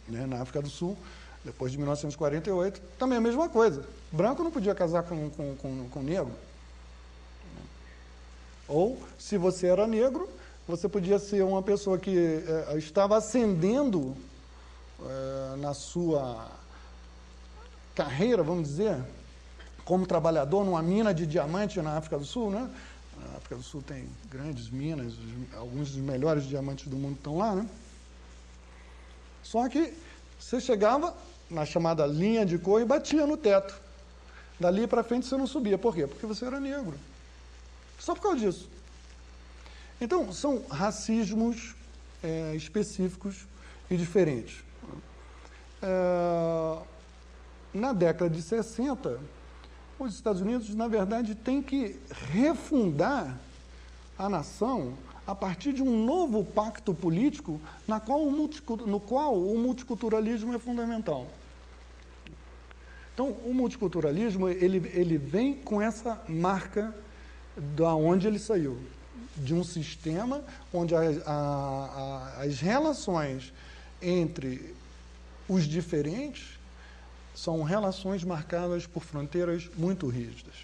na África do Sul, depois de 1948, também a mesma coisa. Branco não podia casar com negro. Ou, se você era negro, você podia ser uma pessoa que estava ascendendo na sua carreira, vamos dizer, como trabalhador numa mina de diamante na África do Sul, né? A África do Sul tem grandes minas, alguns dos melhores diamantes do mundo estão lá, né? Só que você chegava na chamada linha de cor e batia no teto. Dali para frente você não subia. Por quê? Porque você era negro. Só por causa disso. Então, são racismos específicos e diferentes. Na década de 60, os Estados Unidos, na verdade, têm que refundar a nação a partir de um novo pacto político no qual o multiculturalismo é fundamental. Então, o multiculturalismo ele vem com essa marca da onde ele saiu, de um sistema onde as relações entre os diferentes são relações marcadas por fronteiras muito rígidas.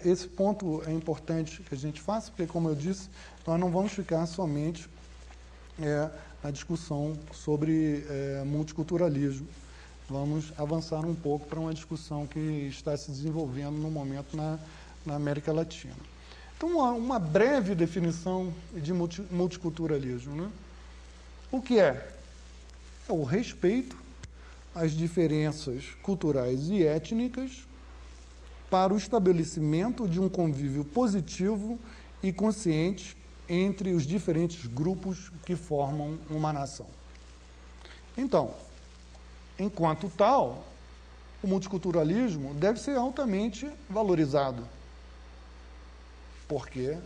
Esse ponto é importante que a gente faça, porque, como eu disse, nós não vamos ficar somente na discussão sobre multiculturalismo. Vamos avançar um pouco para uma discussão que está se desenvolvendo no momento na América Latina. Então, uma breve definição de multiculturalismo, né? O que é? É o respeito às diferenças culturais e étnicas para o estabelecimento de um convívio positivo e consciente entre os diferentes grupos que formam uma nação. Então, enquanto tal, o multiculturalismo deve ser altamente valorizado, porque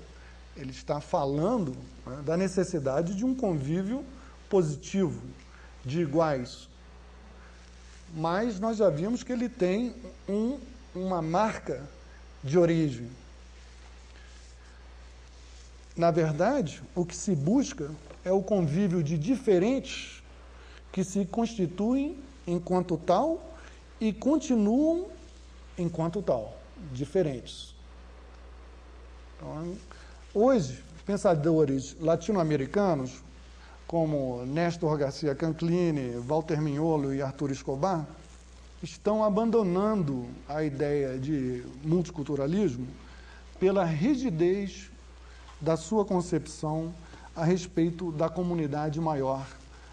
ele está falando, né, da necessidade de um convívio positivo, de iguais. Mas nós já vimos que ele tem uma marca de origem. Na verdade, o que se busca é o convívio de diferentes que se constituem enquanto tal e continuam enquanto tal, diferentes. Então, hoje, pensadores latino-americanos, como Néstor Garcia Canclini, Walter Mignolo e Arthur Escobar, estão abandonando a ideia de multiculturalismo pela rigidez da sua concepção a respeito da comunidade maior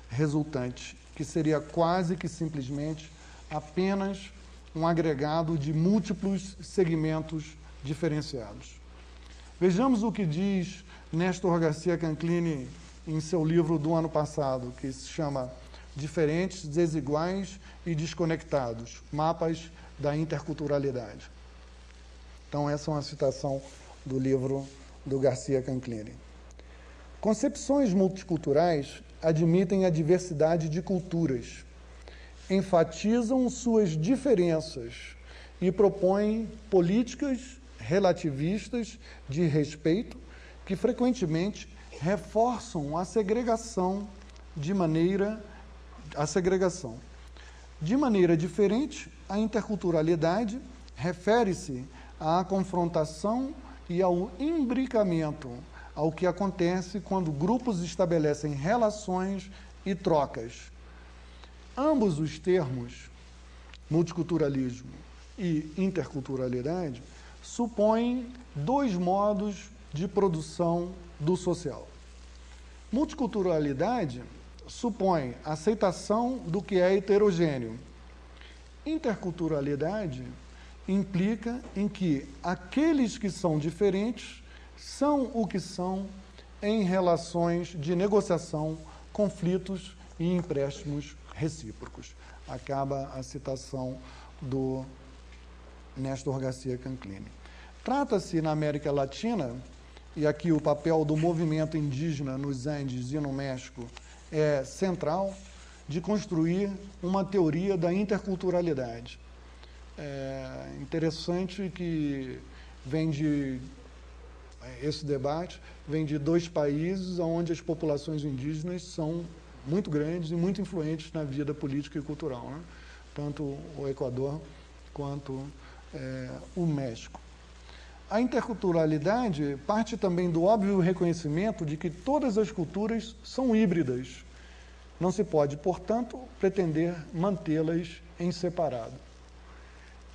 resultante, que seria quase que simplesmente apenas um agregado de múltiplos segmentos diferenciados. Vejamos o que diz Néstor Garcia Canclini em seu livro do ano passado, que se chama Diferentes, Desiguais e Desconectados, Mapas da Interculturalidade. Então, essa é uma citação do livro do Garcia Canclini. Concepções multiculturais admitem a diversidade de culturas, enfatizam suas diferenças e propõem políticas relativistas de respeito que frequentemente reforçam a segregação. De maneira diferente, a interculturalidade refere-se à confrontação e ao imbricamento, ao que acontece quando grupos estabelecem relações e trocas. Ambos os termos, multiculturalismo e interculturalidade, supõem dois modos de produção do social. Multiculturalidade supõe aceitação do que é heterogêneo. Interculturalidade implica em que aqueles que são diferentes são o que são em relações de negociação, conflitos e empréstimos recíprocos. Acaba a citação do Néstor Garcia Canclini. Trata-se, na América Latina, e aqui o papel do movimento indígena nos Andes e no México é central, de construir uma teoria da interculturalidade. É interessante que esse debate vem de dois países onde as populações indígenas são muito grandes e muito influentes na vida política e cultural, né? Tanto o Equador quanto o México. A interculturalidade parte também do óbvio reconhecimento de que todas as culturas são híbridas. Não se pode, portanto, pretender mantê-las em separado.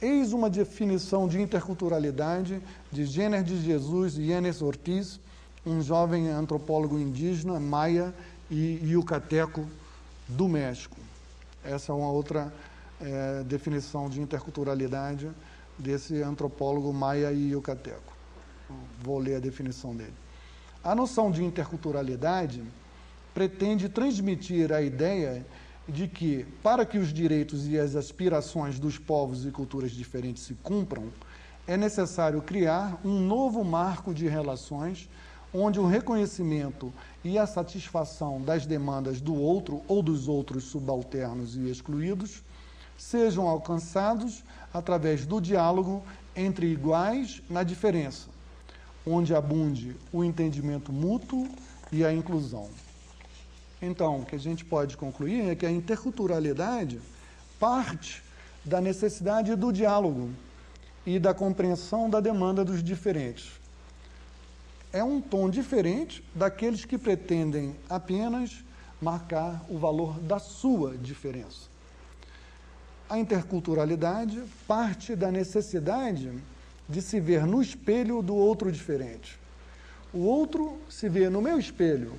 Eis uma definição de interculturalidade de Jenner de Jesus e Yanes Ortiz, um jovem antropólogo indígena, maia e yucateco do México. Essa é uma outra definição de interculturalidade desse antropólogo maia e yucateco. Vou ler a definição dele. A noção de interculturalidade pretende transmitir a ideia de que, para que os direitos e as aspirações dos povos e culturas diferentes se cumpram, é necessário criar um novo marco de relações onde o reconhecimento e a satisfação das demandas do outro ou dos outros subalternos e excluídos sejam alcançados através do diálogo entre iguais na diferença, onde abunde o entendimento mútuo e a inclusão. Então, o que a gente pode concluir é que a interculturalidade parte da necessidade do diálogo e da compreensão da demanda dos diferentes. É um tom diferente daqueles que pretendem apenas marcar o valor da sua diferença. A interculturalidade parte da necessidade de se ver no espelho do outro diferente. O outro se vê no meu espelho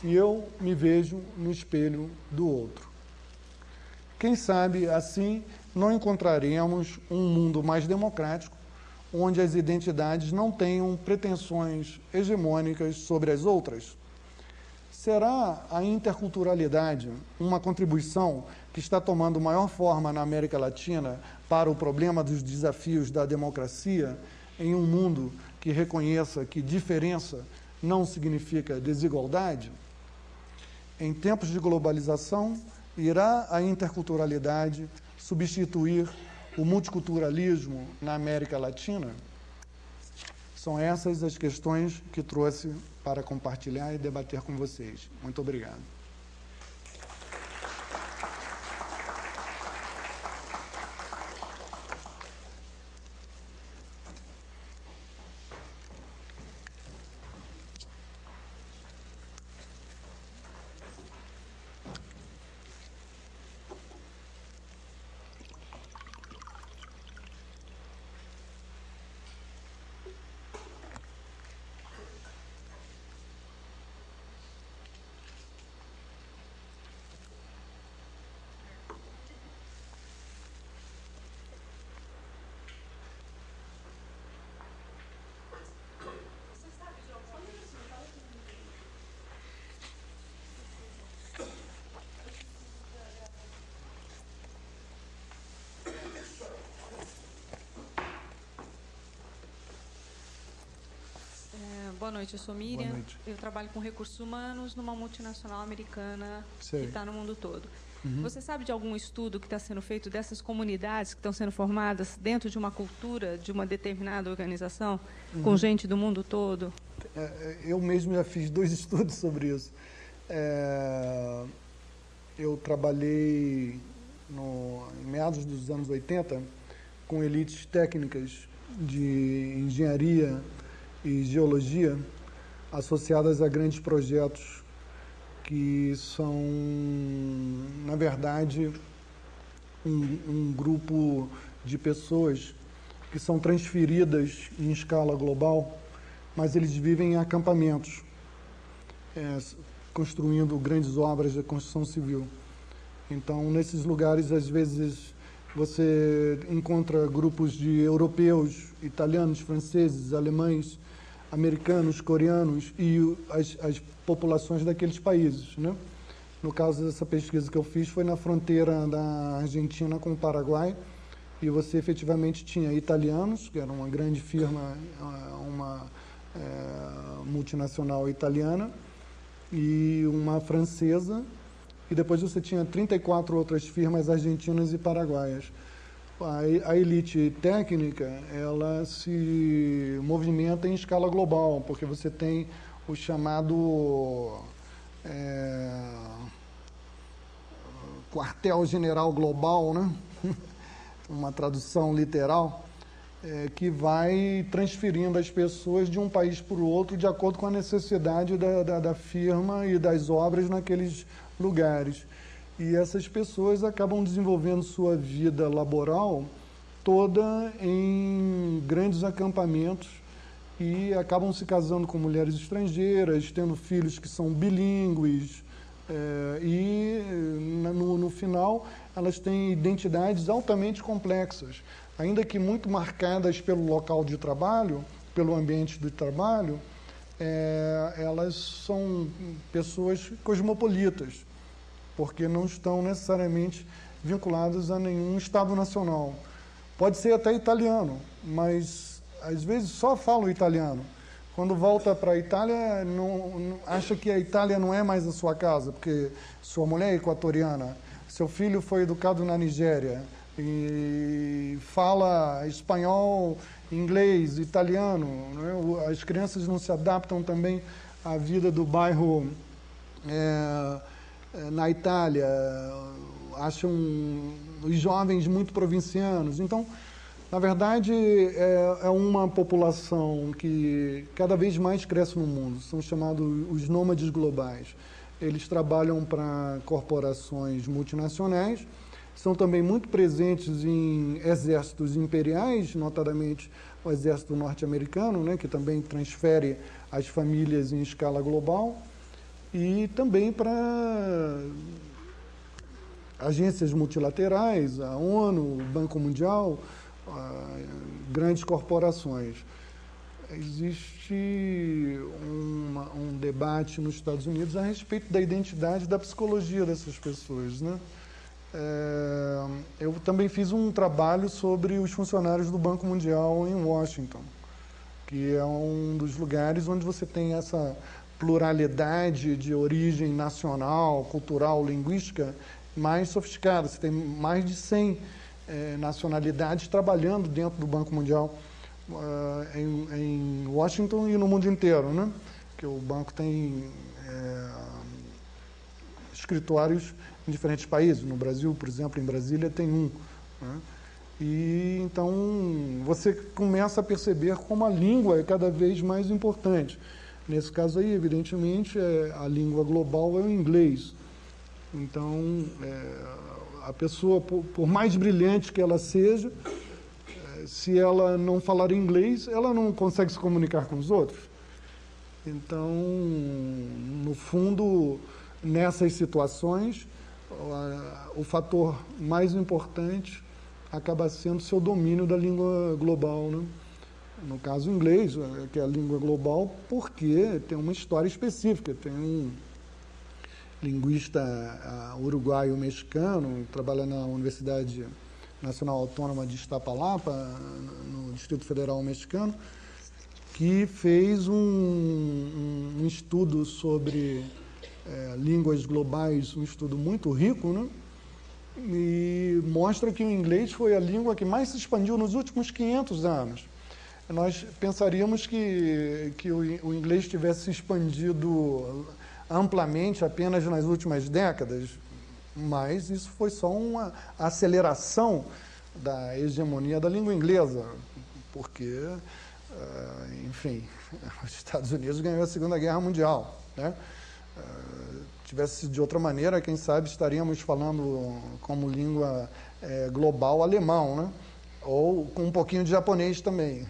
e eu me vejo no espelho do outro. Quem sabe, assim, não encontraremos um mundo mais democrático, onde as identidades não tenham pretensões hegemônicas sobre as outras? Será a interculturalidade uma contribuição que está tomando maior forma na América Latina para o problema dos desafios da democracia em um mundo que reconheça que diferença não significa desigualdade? Em tempos de globalização, irá a interculturalidade substituir o multiculturalismo na América Latina? São essas as questões que trouxe para compartilhar e debater com vocês. Muito obrigado. Boa noite, eu sou Miriam. Eu trabalho com recursos humanos numa multinacional americana que está no mundo todo. Você sabe de algum estudo que está sendo feito dessas comunidades que estão sendo formadas dentro de uma cultura, de uma determinada organização, com gente do mundo todo? Eu mesmo já fiz 2 estudos sobre isso. Eu trabalhei em meados dos anos 80 com elites técnicas de engenharia e geologia associadas a grandes projetos que são, na verdade, um grupo de pessoas que são transferidas em escala global, mas eles vivem em acampamentos, construindo grandes obras de construção civil. Então, nesses lugares, às vezes, você encontra grupos de europeus, italianos, franceses, alemães, americanos, coreanos e as populações daqueles países, né? No caso dessa pesquisa que eu fiz, foi na fronteira da Argentina com o Paraguai, e você efetivamente tinha italianos, que era uma grande firma, uma multinacional italiana, e uma francesa, e depois você tinha 34 outras firmas argentinas e paraguaias. A elite técnica, ela se movimenta em escala global, porque você tem o chamado quartel-general global, né? Uma tradução literal, que vai transferindo as pessoas de um país para o outro de acordo com a necessidade da firma e das obras naqueles lugares. E essas pessoas acabam desenvolvendo sua vida laboral toda em grandes acampamentos e acabam se casando com mulheres estrangeiras, tendo filhos que são bilíngues, e no final elas têm identidades altamente complexas, ainda que muito marcadas pelo local de trabalho, pelo ambiente de trabalho. Elas são pessoas cosmopolitas, porque não estão necessariamente vinculadas a nenhum Estado nacional. Pode ser até italiano, mas às vezes só falam italiano. Quando volta para a Itália, acha que a Itália não é mais a sua casa, porque sua mulher é equatoriana, seu filho foi educado na Nigéria e fala espanhol, inglês, italiano, né? As crianças não se adaptam também à vida do bairro na Itália, acham os jovens muito provincianos. Então, na verdade, é uma população que cada vez mais cresce no mundo, são chamados os nômades globais. eles trabalham para corporações multinacionais, são também muito presentes em exércitos imperiais, notadamente o exército norte-americano, né, que também transfere as famílias em escala global, e também para agências multilaterais, a ONU, o Banco Mundial, grandes corporações. Existe um debate nos Estados Unidos a respeito da identidade e da psicologia dessas pessoas, né? Eu também fiz um trabalho sobre os funcionários do Banco Mundial em Washington, que é um dos lugares onde você tem essa pluralidade de origem nacional, cultural, linguística mais sofisticada. Você tem mais de 100 nacionalidades trabalhando dentro do Banco Mundial em Washington e no mundo inteiro, né? Que o banco tem escritórios em diferentes países. No Brasil, por exemplo, em Brasília tem um, né? E então você começa a perceber como a língua é cada vez mais importante. Nesse caso aí, evidentemente, a língua global é o inglês. Então, a pessoa, por mais brilhante que ela seja, se ela não falar inglês, ela não consegue se comunicar com os outros. Então, no fundo, nessas situações, o fator mais importante acaba sendo o seu domínio da língua global, né? No caso, o inglês, que é a língua global, porque tem uma história específica. Tem um linguista uruguaio-mexicano, trabalha na Universidade Nacional Autônoma de Iztapalapa, no Distrito Federal Mexicano, que fez um estudo sobre línguas globais, um estudo muito rico, né? E mostra que o inglês foi a língua que mais se expandiu nos últimos 500 anos. Nós pensaríamos que o inglês tivesse se expandido amplamente apenas nas últimas décadas, mas isso foi só uma aceleração da hegemonia da língua inglesa, porque, enfim, os Estados Unidos ganhou a Segunda Guerra Mundial, né? Tivesse de outra maneira, quem sabe estaríamos falando como língua global alemão, né? Ou com um pouquinho de japonês também.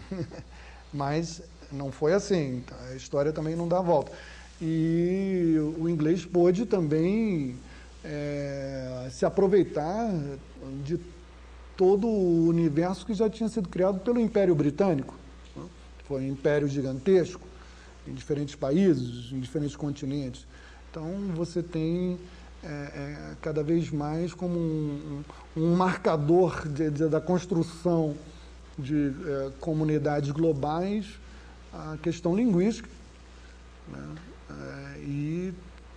Mas não foi assim, a história também não dá volta. E o inglês pôde também se aproveitar de todo o universo que já tinha sido criado pelo Império Britânico. Foi um império gigantesco, em diferentes países, em diferentes continentes. Então, você tem cada vez mais como um marcador da construção de comunidades globais a questão linguística, né? E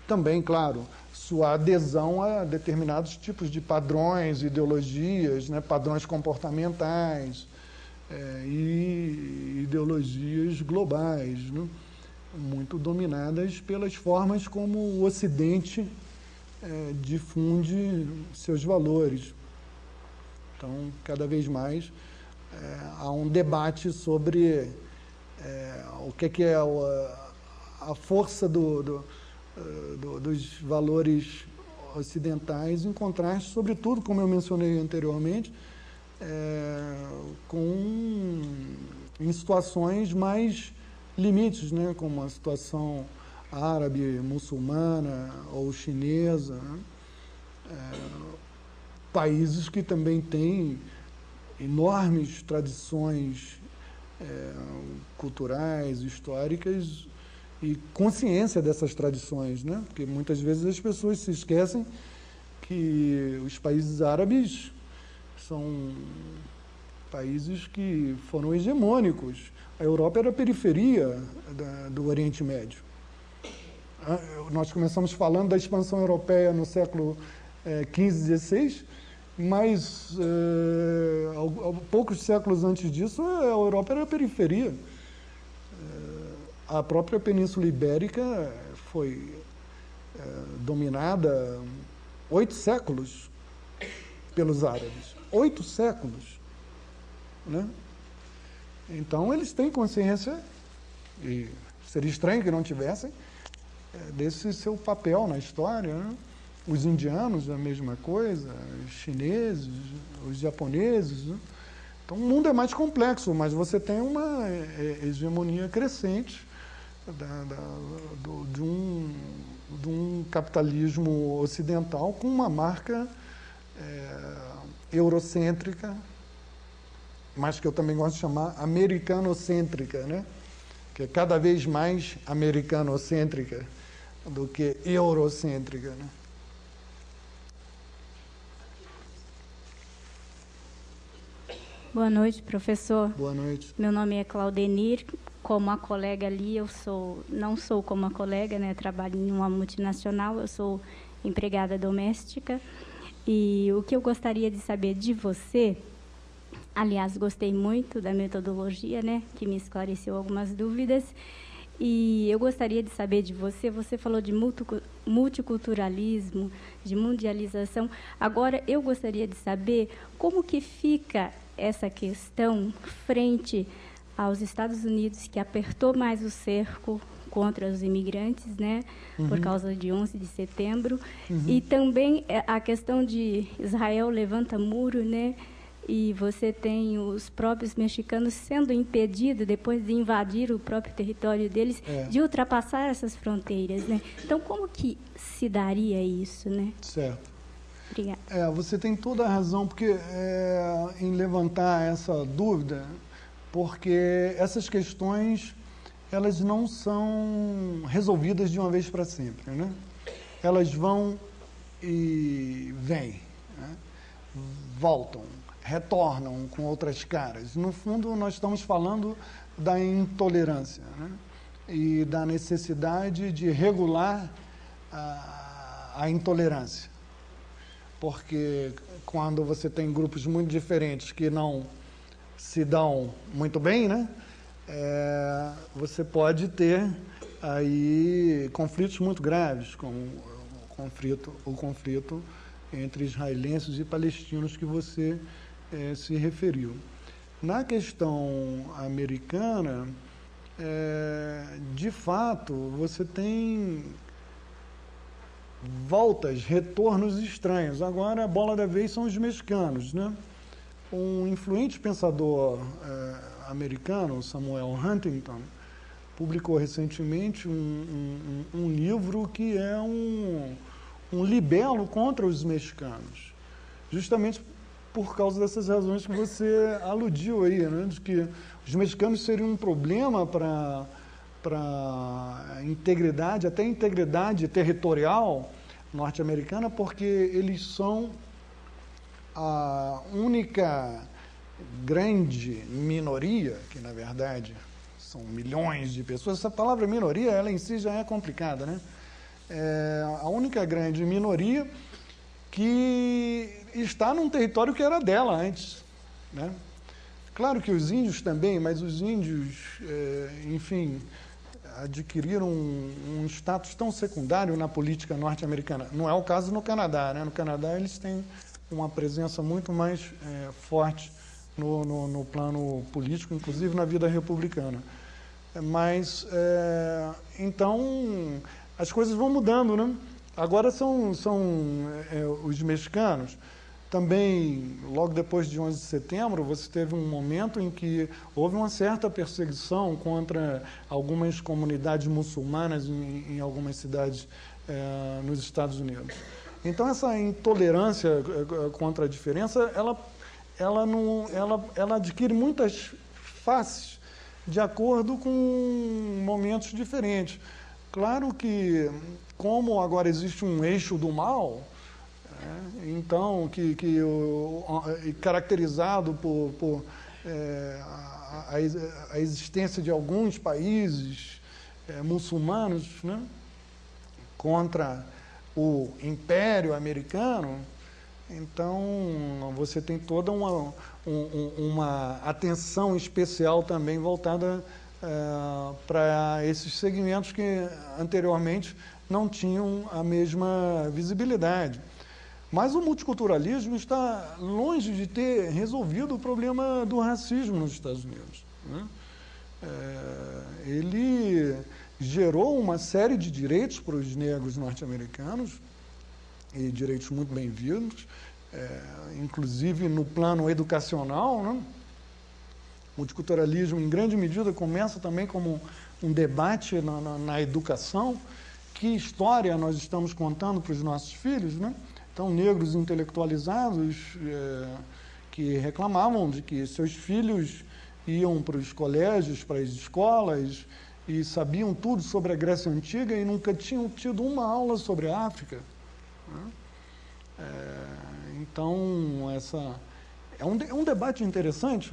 também, claro, sua adesão a determinados tipos de padrões, ideologias, né? Padrões comportamentais e ideologias globais, né? Muito dominadas pelas formas como o Ocidente difunde seus valores. Então, cada vez mais há um debate sobre o que é a força dos valores ocidentais em contraste, sobretudo, como eu mencionei anteriormente, em situações mais limites, né, como a situação árabe, muçulmana ou chinesa, né? Países que também têm enormes tradições culturais, históricas e consciência dessas tradições, né? Porque muitas vezes as pessoas se esquecem que os países árabes são países que foram hegemônicos. A Europa era a periferia do Oriente Médio. Nós começamos falando da expansão europeia no século XV, XVI, mas poucos séculos antes disso, a Europa era a periferia. A própria Península Ibérica foi dominada 8 séculos pelos árabes. 8 séculos, né? Então, eles têm consciência, e seria estranho que não tivessem, desse seu papel na história, né? Os indianos, a mesma coisa, os chineses, os japoneses, né? Então, o mundo é mais complexo, mas você tem uma hegemonia crescente de um capitalismo ocidental com uma marca eurocêntrica, mas que eu também gosto de chamar americanocêntrica, né? Que é cada vez mais americanocêntrica do que eurocêntrica, né? Boa noite, professor. Boa noite. Meu nome é Claudenir. Como a colega ali, não sou como a colega, né? Trabalho em uma multinacional, eu sou empregada doméstica. E o que eu gostaria de saber de você, aliás, gostei muito da metodologia, né? Que me esclareceu algumas dúvidas. E eu gostaria de saber de você, você falou de multiculturalismo, de mundialização. Agora, eu gostaria de saber como que fica essa questão frente aos Estados Unidos, que apertou mais o cerco contra os imigrantes, né, por causa de 11 de setembro, e também a questão de Israel levanta muro, né, e você tem os próprios mexicanos sendo impedidos, depois de invadir o próprio território deles, de ultrapassar essas fronteiras, né? Então, como que se daria isso, né? Certo. Obrigada. Você tem toda a razão em levantar essa dúvida, porque essas questões elas não são resolvidas de uma vez para sempre, né? Elas vão e vêm, né? Voltam, retornam com outras caras. No fundo, nós estamos falando da intolerância, né? E da necessidade de regular a intolerância. Porque quando você tem grupos muito diferentes que não se dão muito bem, né? Você pode ter aí conflitos muito graves, como o conflito entre israelenses e palestinos que você se referiu. Na questão americana, de fato, você tem voltas, retornos estranhos. Agora, a bola da vez são os mexicanos, né? Um influente pensador americano, Samuel Huntington, publicou recentemente um livro que é um libelo contra os mexicanos, justamente por causa dessas razões que você aludiu aí, né? De que os mexicanos seriam um problema para a integridade, até integridade territorial norte-americana, porque eles são a única grande minoria, que na verdade são milhões de pessoas. Essa palavra minoria, ela em si já é complicada, né? A única grande minoria que está num território que era dela antes, né? Claro que os índios também, mas os índios, enfim, adquiriram um status tão secundário na política norte-americana. Não é o caso no Canadá, né? No Canadá eles têm uma presença muito mais forte no plano político, inclusive na vida republicana. Mas, então, as coisas vão mudando, né? Agora são os mexicanos. Também, logo depois de 11 de setembro, você teve um momento em que houve uma certa perseguição contra algumas comunidades muçulmanas em algumas cidades nos Estados Unidos. Então, essa intolerância contra a diferença, ela adquire muitas faces de acordo com momentos diferentes. Claro que, como agora existe um eixo do mal, então, caracterizado por a existência de alguns países muçulmanos, né, contra o Império Americano, então você tem toda uma atenção especial também voltada para esses segmentos que anteriormente não tinham a mesma visibilidade. Mas o multiculturalismo está longe de ter resolvido o problema do racismo nos Estados Unidos, né? Ele gerou uma série de direitos para os negros norte-americanos, e direitos muito bem-vindos, inclusive no plano educacional, né? O multiculturalismo, em grande medida, começa também como um debate na educação. Que história nós estamos contando para os nossos filhos, né? Então, negros intelectualizados que reclamavam de que seus filhos iam para os colégios, para as escolas, e sabiam tudo sobre a Grécia Antiga e nunca tinham tido uma aula sobre a África, né? Então, é um debate interessante,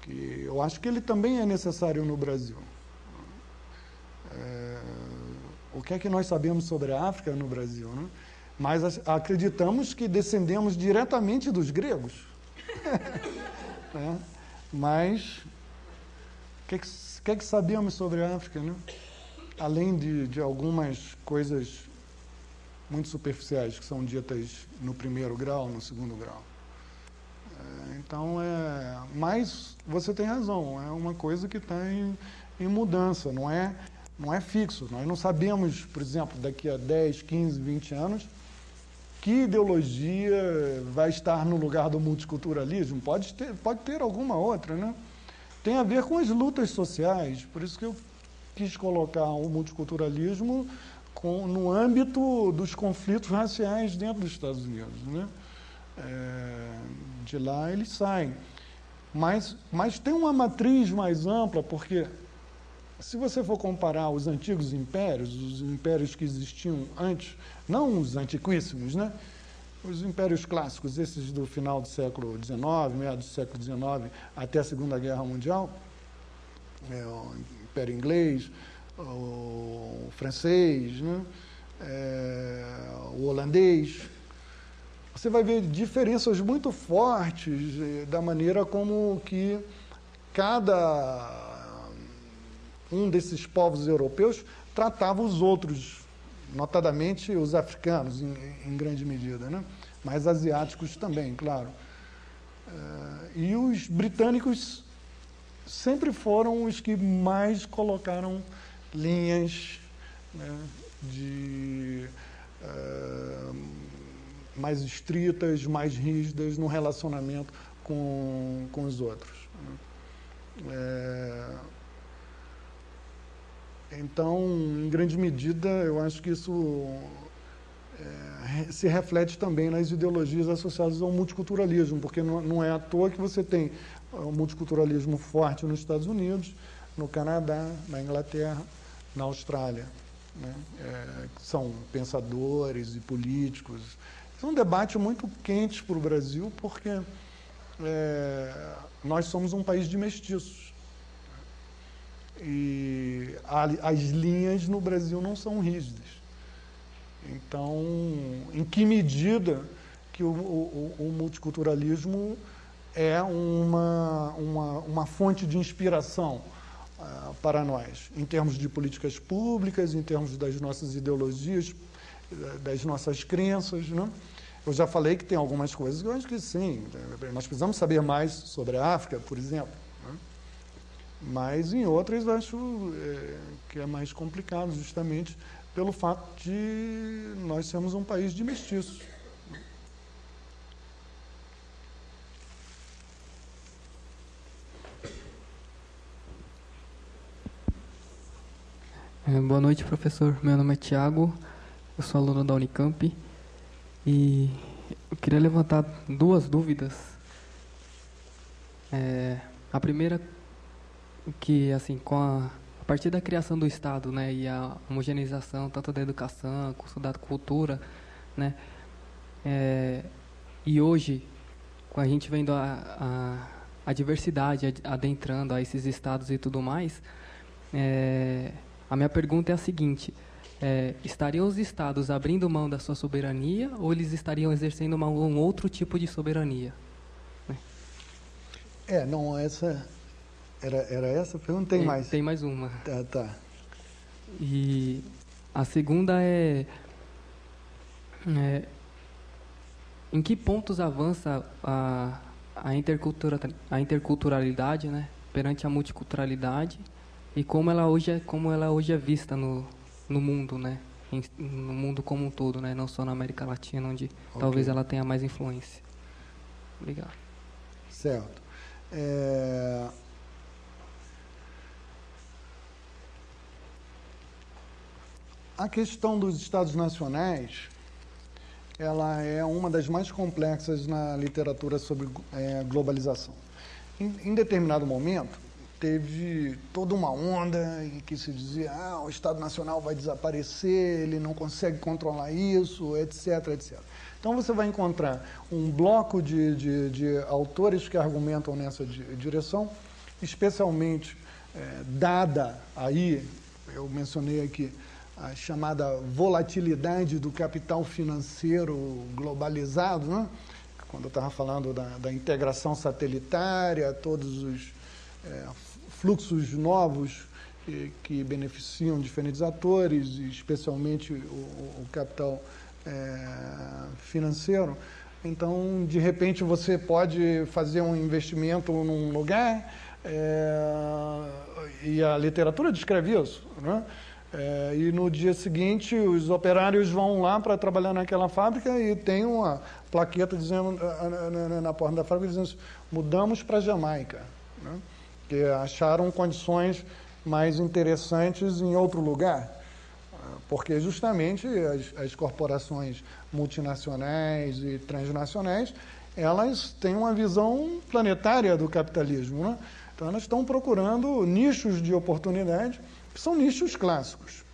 que eu acho que ele também é necessário no Brasil. O que é que nós sabemos sobre a África no Brasil, né? Mas acreditamos que descendemos diretamente dos gregos. Mas o que é que sabemos sobre a África, né? Além de algumas coisas muito superficiais que são ditas no primeiro grau, no segundo grau. Então, mas você tem razão, é uma coisa que está em mudança, não é fixo. Nós não sabemos, por exemplo, daqui a 10, 15, 20 anos, que ideologia vai estar no lugar do multiculturalismo. Pode ter alguma outra, né? Tem a ver com as lutas sociais, por isso que eu quis colocar o multiculturalismo no âmbito dos conflitos raciais dentro dos Estados Unidos, né? De lá eles saem. Mas tem uma matriz mais ampla, porque se você for comparar os antigos impérios, os impérios que existiam antes, não os antiquíssimos, né? Os impérios clássicos, esses do final do século XIX, meados do século XIX, até a Segunda Guerra Mundial, o Império Inglês, o francês, né? O holandês. Você vai ver diferenças muito fortes da maneira como que cada um desses povos europeus tratava os outros, notadamente os africanos, em grande medida, né? Mas asiáticos também, claro. E os britânicos sempre foram os que mais colocaram linhas, né, mais estritas, mais rígidas no relacionamento com os outros. Então, em grande medida, eu acho que isso se reflete também nas ideologias associadas ao multiculturalismo, porque não é à toa que você tem um multiculturalismo forte nos Estados Unidos, no Canadá, na Inglaterra, na Austrália, né? São pensadores e políticos. É um debate muito quente para o Brasil, porque nós somos um país de mestiços. E as linhas no Brasil não são rígidas. Então, em que medida que o multiculturalismo é uma fonte de inspiração para nós, em termos de políticas públicas, em termos das nossas ideologias, das nossas crenças, né? Eu já falei que tem algumas coisas que eu acho que sim, nós precisamos saber mais sobre a África, por exemplo, né? Mas em outras eu acho que é mais complicado, justamente pelo fato de nós sermos um país de mestiços. Boa noite, professor. Meu nome é Tiago, eu sou aluno da Unicamp e eu queria levantar duas dúvidas. A primeira, que assim, a partir da criação do Estado, né, e a homogeneização tanto da educação quanto da cultura, né, e hoje, com a gente vendo a diversidade adentrando a esses estados e tudo mais, a minha pergunta é a seguinte: estariam os estados abrindo mão da sua soberania ou eles estariam exercendo um outro tipo de soberania? Não, essa era essa a pergunta? Tem mais? Tem mais uma. Tá. E a segunda em que pontos avança a interculturalidade, né, perante a multiculturalidade, e como ela hoje é vista no mundo, né? No mundo como um todo, né? Não só na América Latina, onde talvez ela tenha mais influência. Obrigado. Certo. A questão dos estados nacionais, ela é uma das mais complexas na literatura sobre globalização. Em determinado momento, teve toda uma onda em que se dizia o Estado Nacional vai desaparecer, ele não consegue controlar isso, etc, etc. Então, você vai encontrar um bloco de autores que argumentam nessa direção, especialmente dada aí, eu mencionei aqui, a chamada volatilidade do capital financeiro globalizado, né? Quando eu estava falando da integração satelitária, todos os fluxos novos que beneficiam diferentes atores, especialmente o capital financeiro. Então, de repente, você pode fazer um investimento num lugar, e a literatura descreve isso, né? E no dia seguinte, os operários vão lá para trabalhar naquela fábrica e tem uma plaqueta dizendo, na porta da fábrica dizendo: mudamos para a Jamaica, né? Que acharam condições mais interessantes em outro lugar, porque justamente as corporações multinacionais e transnacionais, elas têm uma visão planetária do capitalismo, né? Então elas estão procurando nichos de oportunidade, que são nichos clássicos.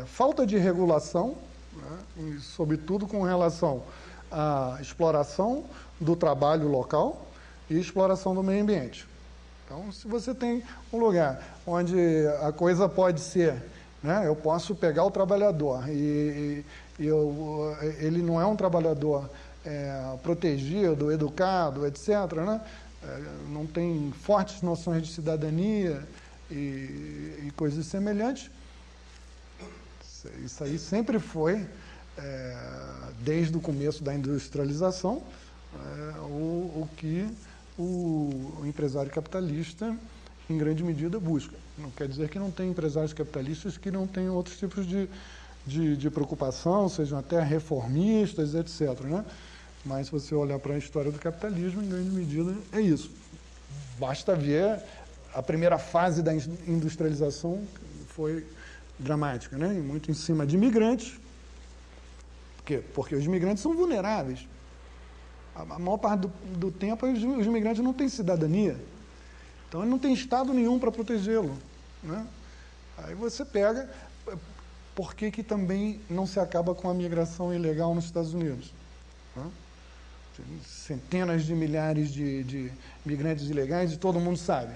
Falta de regulação, né, e sobretudo com relação à exploração do trabalho local e exploração do meio ambiente. Então, se você tem um lugar onde a coisa pode ser, né, eu posso pegar o trabalhador e ele não é um trabalhador protegido, educado, etc., né, não tem fortes noções de cidadania e coisas semelhantes. Isso aí sempre foi, desde o começo da industrialização, o que o empresário capitalista, em grande medida, busca. Não quer dizer que não tem empresários capitalistas que não tenham outros tipos de preocupação, sejam até reformistas, etc., né? Mas se você olhar para a história do capitalismo, em grande medida, é isso. Basta ver a primeira fase da industrialização, foi dramática, né? E muito em cima de imigrantes. Por quê? Porque os imigrantes são vulneráveis. A maior parte do tempo, os imigrantes não têm cidadania. Então, ele não tem Estado nenhum para protegê-lo, né? Aí você pega... Por que também não se acaba com a migração ilegal nos Estados Unidos? Né? Centenas de milhares de migrantes ilegais e todo mundo sabe.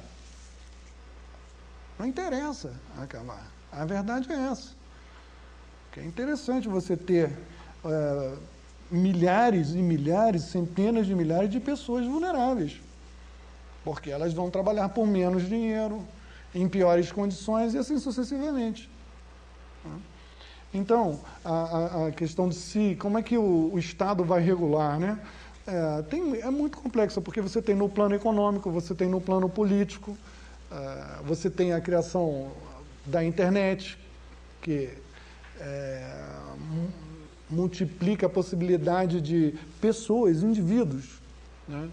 Não interessa acabar. A verdade é essa. Que é interessante você ter milhares e milhares, centenas de milhares de pessoas vulneráveis, porque elas vão trabalhar por menos dinheiro, em piores condições e assim sucessivamente. Então, a questão de como é que o Estado vai regular, né? É muito complexa, porque você tem no plano econômico, você tem no plano político, você tem a criação da internet, que multiplica a possibilidade de pessoas, indivíduos, né,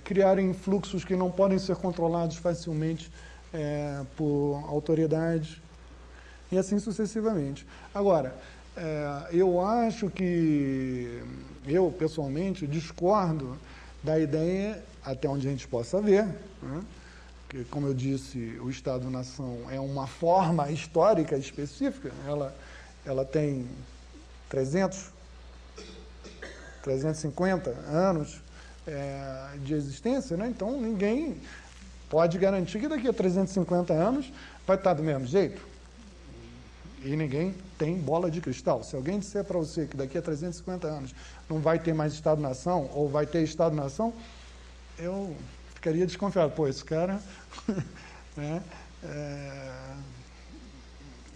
criarem fluxos que não podem ser controlados facilmente por autoridades, e assim sucessivamente. Agora, eu acho que, eu pessoalmente discordo da ideia, até onde a gente possa ver, né, que, como eu disse, o Estado-nação é uma forma histórica específica, ela tem 350 anos de existência, né? Então ninguém pode garantir que daqui a 350 anos vai estar do mesmo jeito. E ninguém tem bola de cristal. Se alguém disser para você que daqui a 350 anos não vai ter mais Estado-nação, ou vai ter Estado-nação, eu ficaria desconfiado. Pô, esse cara... né?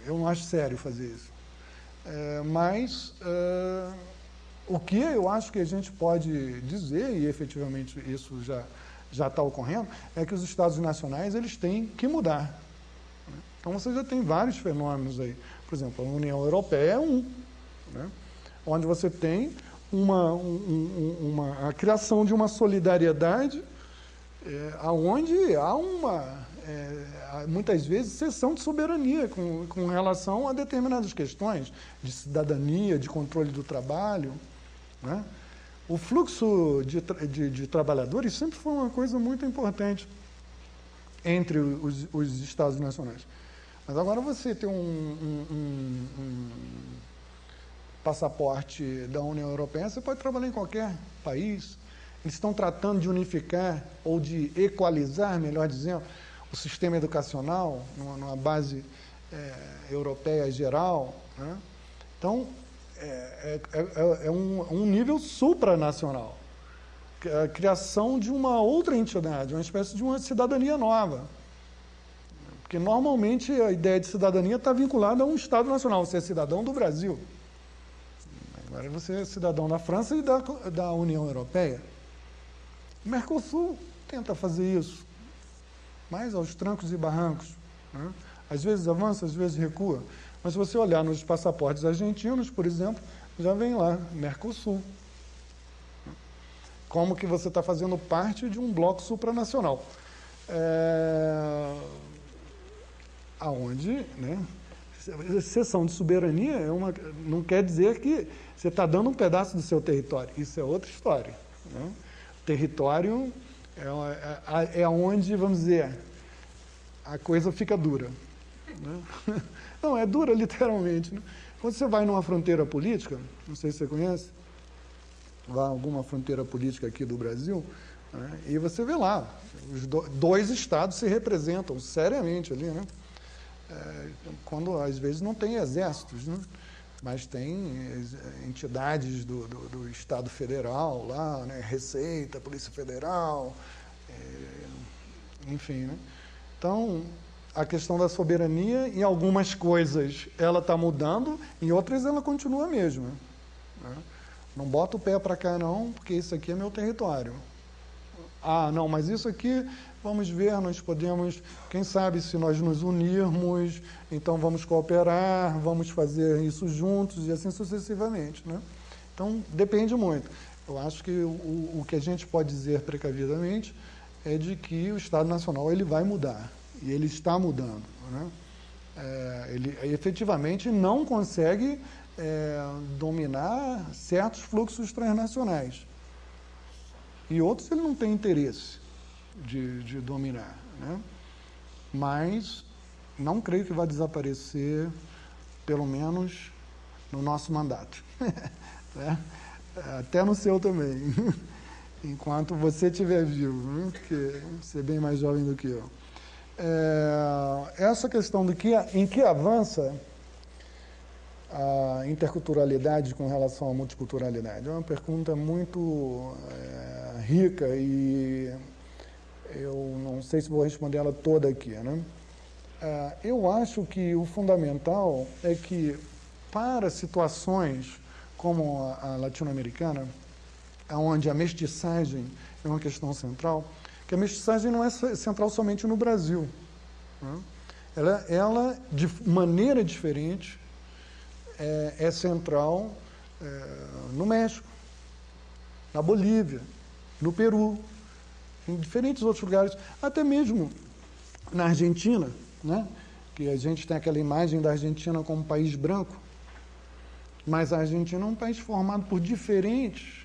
Eu não acho sério fazer isso. Mas o que eu acho que a gente pode dizer, e efetivamente isso já está ocorrendo, é que os Estados nacionais eles têm que mudar. Então, você já tem vários fenômenos aí. Por exemplo, a União Europeia é um, né? Onde você tem a criação de uma solidariedade onde há muitas vezes, cessão de soberania com relação a determinadas questões de cidadania, de controle do trabalho, né? O fluxo de trabalhadores sempre foi uma coisa muito importante entre os Estados nacionais. Mas agora você tem um passaporte da União Europeia, você pode trabalhar em qualquer país. Eles estão tratando de unificar ou de equalizar, melhor dizendo, o sistema educacional numa base europeia geral, né? Então, é um nível supranacional. A criação de uma outra entidade, uma espécie de uma cidadania nova. Porque, normalmente, a ideia de cidadania está vinculada a um Estado nacional. Você é cidadão do Brasil. Agora você é cidadão da França e da União Europeia. O Mercosul tenta fazer isso, mas aos trancos e barrancos, né? Às vezes avança, às vezes recua. Mas se você olhar nos passaportes argentinos, por exemplo, já vem lá, Mercosul. Como que você está fazendo parte de um bloco supranacional. Aonde, né, cessão de soberania não quer dizer que você está dando um pedaço do seu território. Isso é outra história, né? Território é onde, vamos dizer, a coisa fica dura, né? Não, é dura literalmente, né? Quando você vai numa fronteira política, não sei se você conhece, vai a alguma fronteira política aqui do Brasil, né, e você vê lá, os dois estados se representam seriamente ali, né? Quando às vezes não tem exércitos, né? Mas tem entidades do Estado Federal lá, né? Receita, Polícia Federal, enfim, né? Então, a questão da soberania, em algumas coisas ela está mudando, em outras ela continua a mesma, né? Não bota o pé para cá não, porque isso aqui é meu território. Ah, não, mas isso aqui, vamos ver, nós podemos, quem sabe, se nós nos unirmos, então vamos cooperar, vamos fazer isso juntos e assim sucessivamente, né? Então, depende muito. Eu acho que o que a gente pode dizer precavidamente é de que o Estado Nacional ele vai mudar, e ele está mudando, né? Ele efetivamente não consegue dominar certos fluxos transnacionais. E outros ele não tem interesse de dominar, né? Mas não creio que vai desaparecer, pelo menos no nosso mandato. Né? Até no seu também, enquanto você estiver vivo, né? Porque você é bem mais jovem do que eu. Essa questão em que avança a interculturalidade com relação à multiculturalidade é uma pergunta muito rica e eu não sei se vou responder ela toda aqui, né? Eu acho que o fundamental é que, para situações como a latino-americana, onde a mestiçagem é uma questão central, que a mestiçagem não é central somente no Brasil, né? Ela, de maneira diferente, é central no México, na Bolívia, no Peru, em diferentes outros lugares, até mesmo na Argentina, né? Que a gente tem aquela imagem da Argentina como um país branco, mas a Argentina é um país formado por diferentes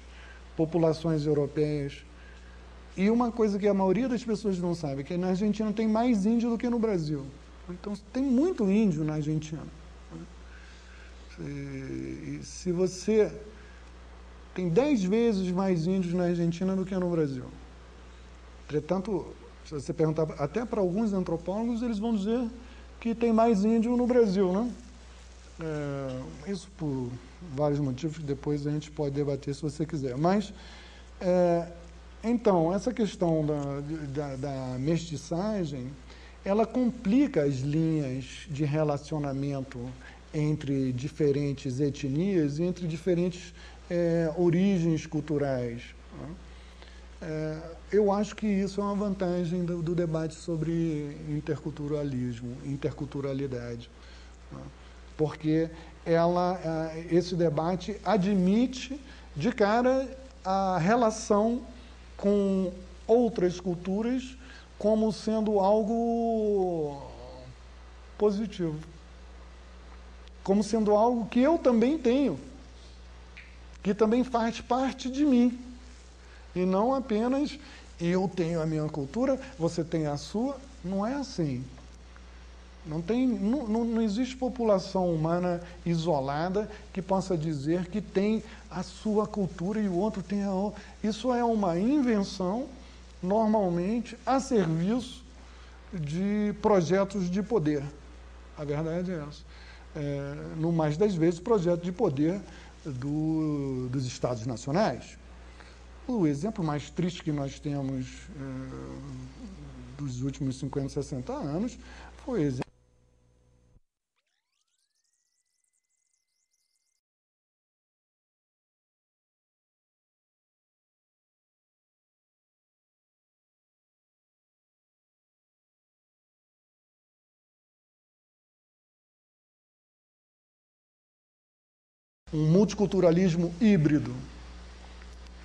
populações europeias. E uma coisa que a maioria das pessoas não sabe, é que na Argentina tem mais índio do que no Brasil. Então, tem muito índio na Argentina. E se você tem 10 vezes mais índios na Argentina do que no Brasil. Entretanto, se você perguntar até para alguns antropólogos, eles vão dizer que tem mais índio no Brasil, né? Isso por vários motivos que depois a gente pode debater se você quiser. Mas, então, essa questão da mestiçagem, ela complica as linhas de relacionamento entre diferentes etnias e entre diferentes origens culturais, né? Eu acho que isso é uma vantagem do debate sobre interculturalismo, interculturalidade, né? Porque esse debate admite de cara a relação com outras culturas como sendo algo positivo, como sendo algo que eu também tenho, que também faz parte de mim, e não apenas eu tenho a minha cultura, você tem a sua. Não é assim. Não existe população humana isolada que possa dizer que tem a sua cultura e o outro tem a outra. Isso é uma invenção, normalmente, a serviço de projetos de poder. A verdade é essa. No mais das vezes, projeto de poder dos Estados nacionais. O exemplo mais triste que nós temos dos últimos 50, 60 anos foi o exemplo um multiculturalismo híbrido.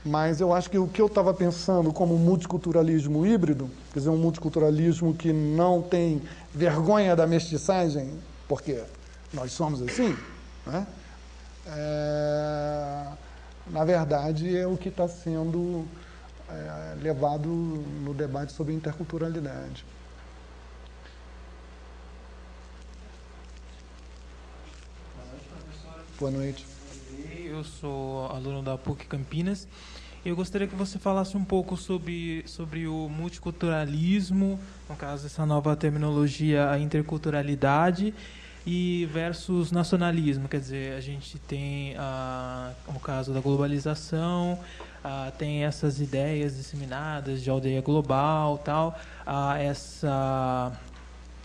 Mas eu acho que o que eu estava pensando como multiculturalismo híbrido, quer dizer, um multiculturalismo que não tem vergonha da mestiçagem, porque nós somos assim, né? Na verdade, é o que está sendo levado no debate sobre interculturalidade. Boa noite. Eu sou aluno da PUC Campinas. Eu gostaria que você falasse um pouco sobre o multiculturalismo, no caso, essa nova terminologia, a interculturalidade, e versus nacionalismo. Quer dizer, a gente tem, no caso da globalização, tem essas ideias disseminadas de aldeia global, tal,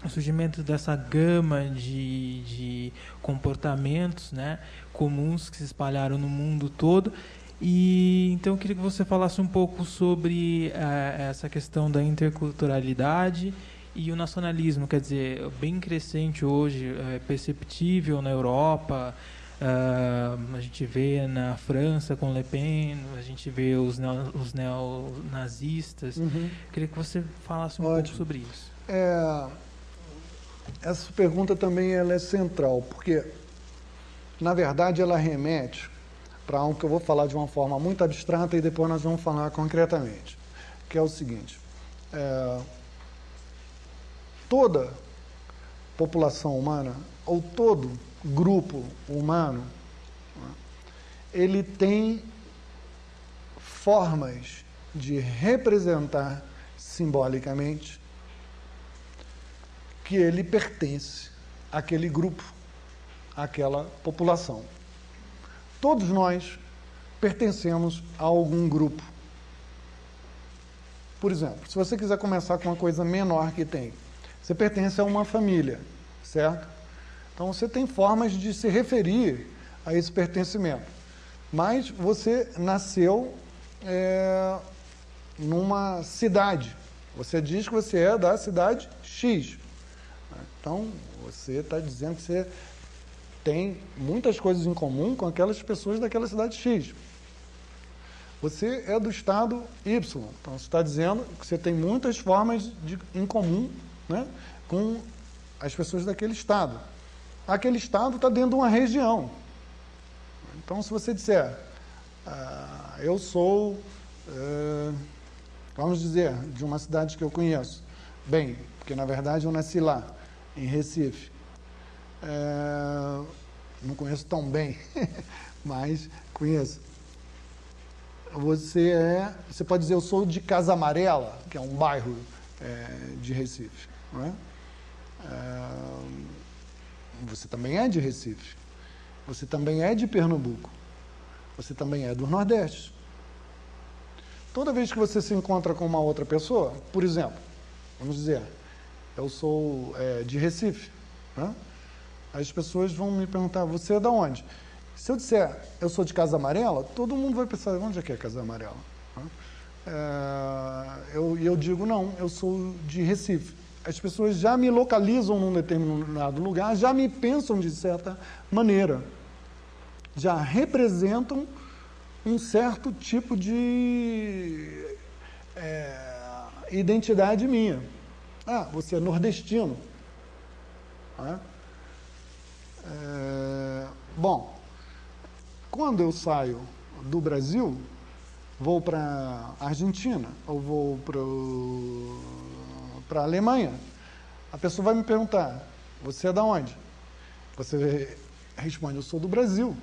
o surgimento dessa gama de comportamentos, né, comuns que se espalharam no mundo todo. E então eu queria que você falasse um pouco sobre essa questão da interculturalidade e o nacionalismo, quer dizer, bem crescente hoje, perceptível na Europa, a gente vê na França com Le Pen, a gente vê os neonazistas. Uhum. Eu queria que você falasse um pouco sobre isso. Essa pergunta também ela é central, porque, na verdade, ela remete para algo que eu vou falar de uma forma muito abstrata e depois nós vamos falar concretamente, que é o seguinte: toda população humana, ou todo grupo humano, ele tem formas de representar simbolicamente que ele pertence àquele grupo, àquela população. Todos nós pertencemos a algum grupo. Por exemplo, se você quiser começar com uma coisa menor que tem, você pertence a uma família, certo? Então você tem formas de se referir a esse pertencimento. Mas você nasceu numa cidade. Você diz que você é da cidade X. Então, você está dizendo que você tem muitas coisas em comum com aquelas pessoas daquela cidade X. Você é do estado Y. Então, você está dizendo que você tem muitas formas em comum, né, com as pessoas daquele estado. Aquele estado está dentro de uma região. Então, se você disser, eu sou, vamos dizer, de uma cidade que eu conheço, bem, porque na verdade eu nasci lá, em Recife. Não conheço tão bem, mas conheço. Você pode dizer, eu sou de Casa Amarela, que é um bairro de Recife, não é? Você também é de Recife. Você também é de Pernambuco. Você também é do Nordeste. Toda vez que você se encontra com uma outra pessoa, por exemplo, vamos dizer, eu sou de Recife, né? As pessoas vão me perguntar, você é de onde? Se eu disser, eu sou de Casa Amarela, todo mundo vai pensar, onde é que é Casa Amarela? E eu digo, não, eu sou de Recife. As pessoas já me localizam num determinado lugar, já me pensam de certa maneira. Já representam um certo tipo de identidade minha. Ah, você é nordestino. Bom, quando eu saio do Brasil, vou para a Argentina, ou vou para a Alemanha, a pessoa vai me perguntar, você é da onde? Você responde, eu sou do Brasil.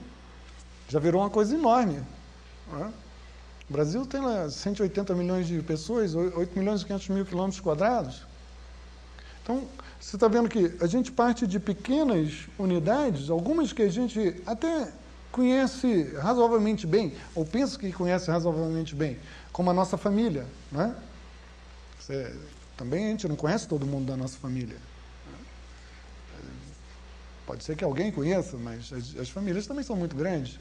Já virou uma coisa enorme. O Brasil tem lá 180 milhões de pessoas, 8 milhões e 500 mil quilômetros quadrados. Então, você está vendo que a gente parte de pequenas unidades, algumas que a gente até conhece razoavelmente bem, ou pensa que conhece razoavelmente bem, como a nossa família, né? Também a gente não conhece todo mundo da nossa família. Pode ser que alguém conheça, mas as famílias também são muito grandes.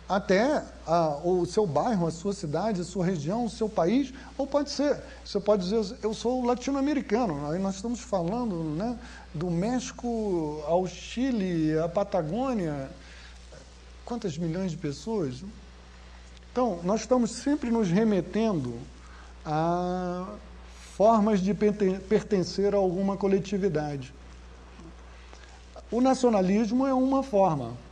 Até o seu bairro, a sua cidade, a sua região, o seu país, ou pode ser, você pode dizer, eu sou latino-americano, aí nós estamos falando, né, do México ao Chile, à Patagônia, quantas milhões de pessoas? Então, nós estamos sempre nos remetendo a formas de pertencer a alguma coletividade. O nacionalismo é uma forma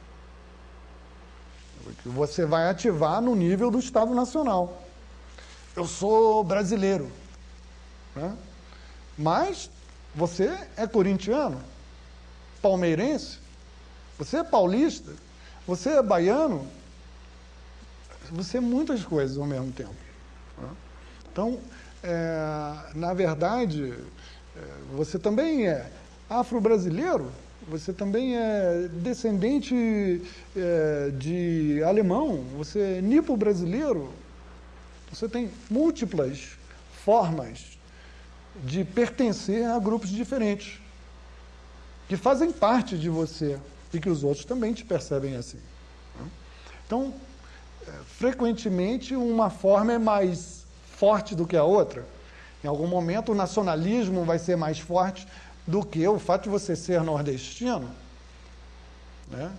que você vai ativar no nível do Estado Nacional. Eu sou brasileiro, né? Mas você é corintiano, palmeirense, você é paulista, você é baiano, você é muitas coisas ao mesmo tempo, né? Então, na verdade, você também é afro-brasileiro, você também é descendente de alemão, você é nipo-brasileiro, você tem múltiplas formas de pertencer a grupos diferentes, que fazem parte de você e que os outros também te percebem assim. Então, frequentemente, uma forma é mais forte do que a outra. Em algum momento, o nacionalismo vai ser mais forte do que o fato de você ser nordestino, né?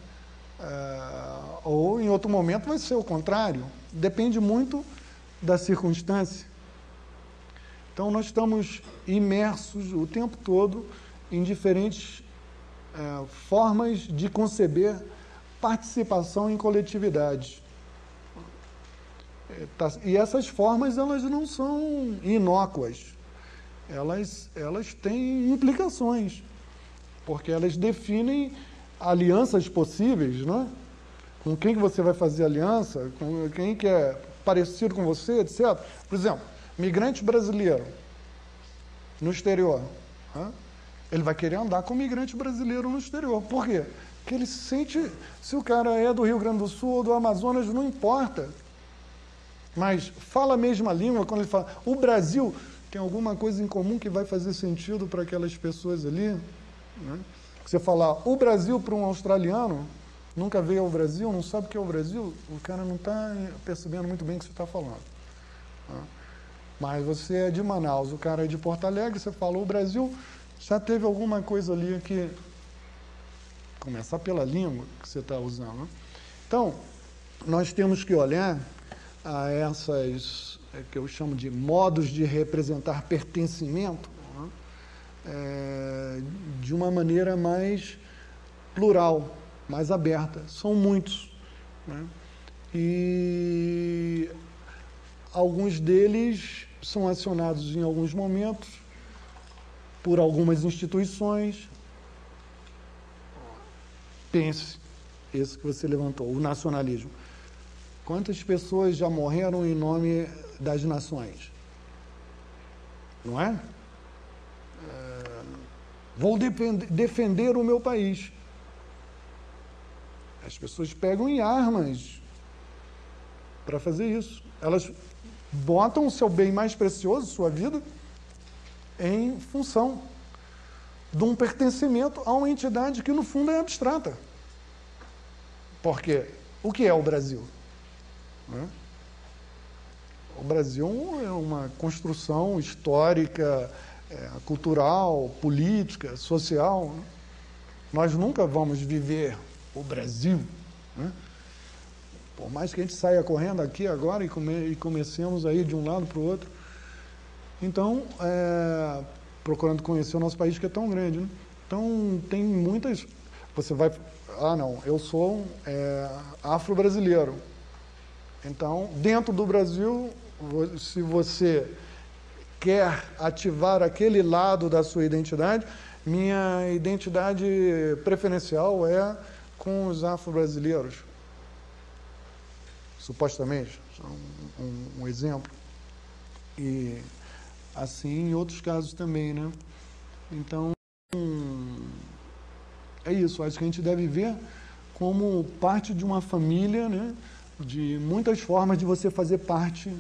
Ou em outro momento vai ser o contrário. Depende muito da circunstância. Então, nós estamos imersos o tempo todo em diferentes formas de conceber participação em coletividade. E essas formas, elas não são inócuas. Elas têm implicações, porque elas definem alianças possíveis, né? Com quem que você vai fazer aliança, com quem que é parecido com você, etc. Por exemplo, migrante brasileiro no exterior, né? Ele vai querer andar com migrante brasileiro no exterior. Por quê? Porque ele se sente, se o cara é do Rio Grande do Sul ou do Amazonas, não importa. Mas fala a mesma língua, quando ele fala, o Brasil tem alguma coisa em comum que vai fazer sentido para aquelas pessoas ali, né? Você falar o Brasil para um australiano, nunca veio ao Brasil, não sabe o que é o Brasil, o cara não está percebendo muito bem o que você está falando, né? Mas você é de Manaus, o cara é de Porto Alegre, você falou o Brasil, já teve alguma coisa ali que... Começar pela língua que você está usando, né? Então, nós temos que olhar a essas, que eu chamo de modos de representar pertencimento, né? De uma maneira mais plural, mais aberta. São muitos, né? E alguns deles são acionados em alguns momentos por algumas instituições. Pense, esse que você levantou, o nacionalismo. Quantas pessoas já morreram em nome das nações? Não é? Vou defender o meu país. As pessoas pegam em armas para fazer isso. Elas botam o seu bem mais precioso, sua vida, em função de um pertencimento a uma entidade que, no fundo, é abstrata. Porque o que é o Brasil? O Brasil é uma construção histórica, cultural, política, social, né? Nós nunca vamos viver o Brasil, né? Por mais que a gente saia correndo aqui agora e comecemos a ir de um lado para o outro. Então, procurando conhecer o nosso país, que é tão grande, né? Então, tem muitas... Você vai... não, eu sou afro-brasileiro. Então, dentro do Brasil, se você quer ativar aquele lado da sua identidade, minha identidade preferencial é com os afro-brasileiros. Supostamente, um exemplo. E assim em outros casos também, né? Então, é isso. Acho que a gente deve ver como parte de uma família, né? De muitas formas de você fazer parte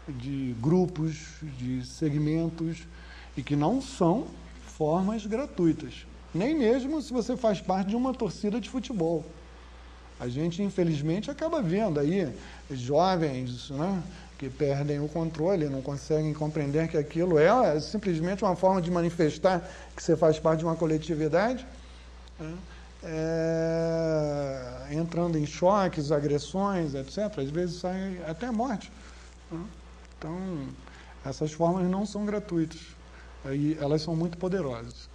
de grupos, de segmentos, e que não são formas gratuitas. Nem mesmo se você faz parte de uma torcida de futebol. A gente, infelizmente, acaba vendo aí jovens, né, que perdem o controle, não conseguem compreender que aquilo é simplesmente uma forma de manifestar que você faz parte de uma coletividade, né, entrando em choques, agressões, etc. Às vezes sai até morte, né? Então, essas formas não são gratuitas. Aí elas são muito poderosas.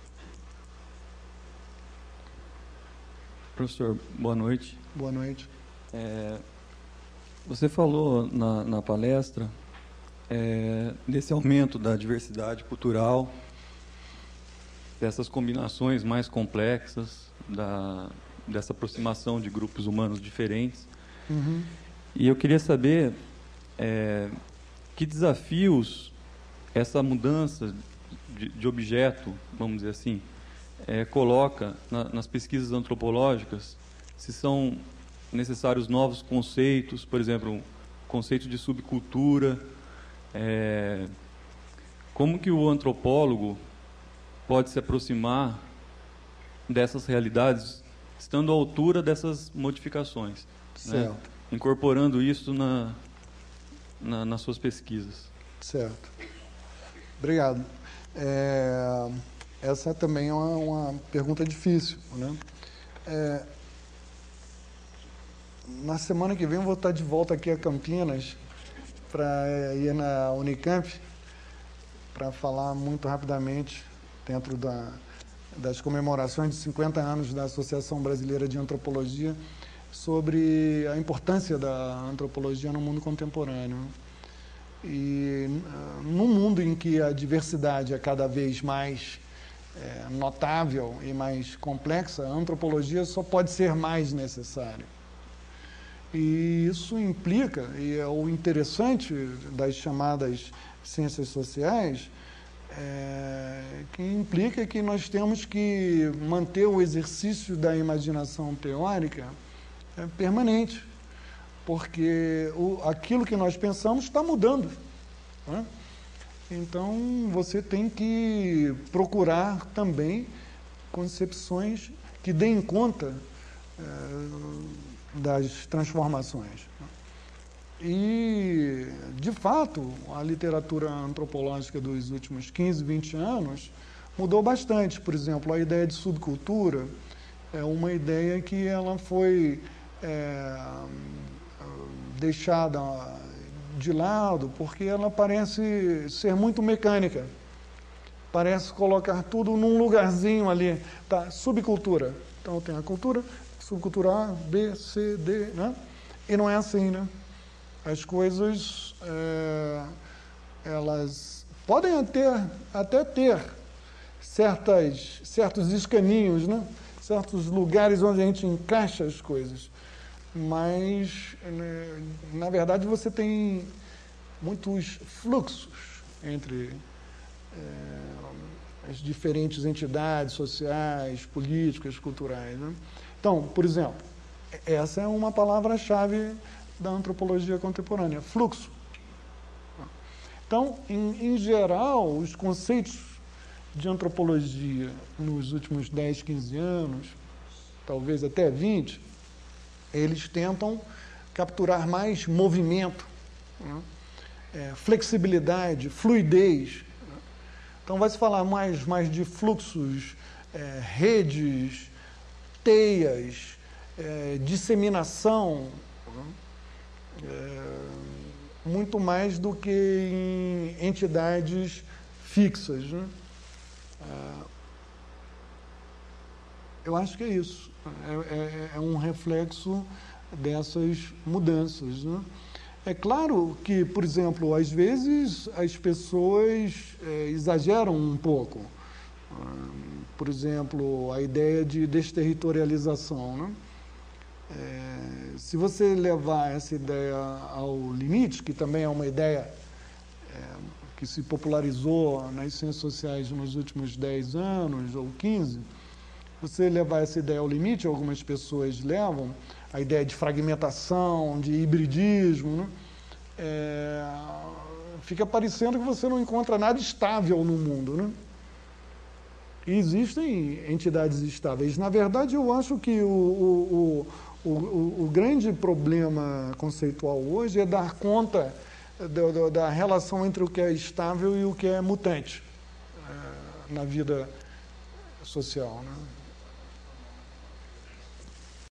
Professor, boa noite. Boa noite. Você falou na palestra desse aumento da diversidade cultural, dessas combinações mais complexas, dessa aproximação de grupos humanos diferentes. Uhum. E eu queria saber que desafios essa mudança de objeto, vamos dizer assim, coloca nas pesquisas antropológicas, se são necessários novos conceitos, por exemplo, o conceito de subcultura, como que o antropólogo pode se aproximar dessas realidades, estando à altura dessas modificações, né? Incorporando isso nas suas pesquisas. Certo. Obrigado. Essa também é uma pergunta difícil, né? Na semana que vem eu vou estar de volta aqui a Campinas para ir na Unicamp para falar muito rapidamente dentro das comemorações de 50 anos da Associação Brasileira de Antropologia sobre a importância da antropologia no mundo contemporâneo. E num mundo em que a diversidade é cada vez mais notável e mais complexa, a antropologia só pode ser mais necessária. E isso implica, e é o interessante das chamadas ciências sociais, que implica que nós temos que manter o exercício da imaginação teórica permanente, porque aquilo que nós pensamos está mudando, né? Então, você tem que procurar também concepções que deem conta das transformações. E, de fato, a literatura antropológica dos últimos 15, 20 anos mudou bastante. Por exemplo, a ideia de subcultura é uma ideia que ela foi deixada de lado porque ela parece ser muito mecânica. Parece colocar tudo num lugarzinho ali. Tá? Subcultura. Então, tem a cultura, subcultura A, B, C, D, né? E não é assim, né? As coisas, elas podem até ter certos escaninhos, né? Certos lugares onde a gente encaixa as coisas. Mas, na verdade, você tem muitos fluxos entre as diferentes entidades sociais, políticas, culturais, né? Então, por exemplo, essa é uma palavra-chave da antropologia contemporânea, fluxo. Então, em geral, os conceitos de antropologia nos últimos 10, 15 anos, talvez até 20, eles tentam capturar mais movimento, né? flexibilidade, fluidez. Então, vai se falar mais de fluxos, redes, teias, disseminação, muito mais do que em entidades fixas, né? Eu acho que é isso. É um reflexo dessas mudanças, né? É claro que, por exemplo, às vezes as pessoas exageram um pouco. Por exemplo, a ideia de desterritorialização, né? Se você levar essa ideia ao limite, que também é uma ideia que se popularizou nas ciências sociais nos últimos 10 anos ou 15, você levar essa ideia ao limite, algumas pessoas levam, a ideia de fragmentação, de hibridismo, né? Fica parecendo que você não encontra nada estável no mundo, né? E existem entidades estáveis. Na verdade, eu acho que o grande problema conceitual hoje é dar conta da relação entre o que é estável e o que é mutante na vida social, né?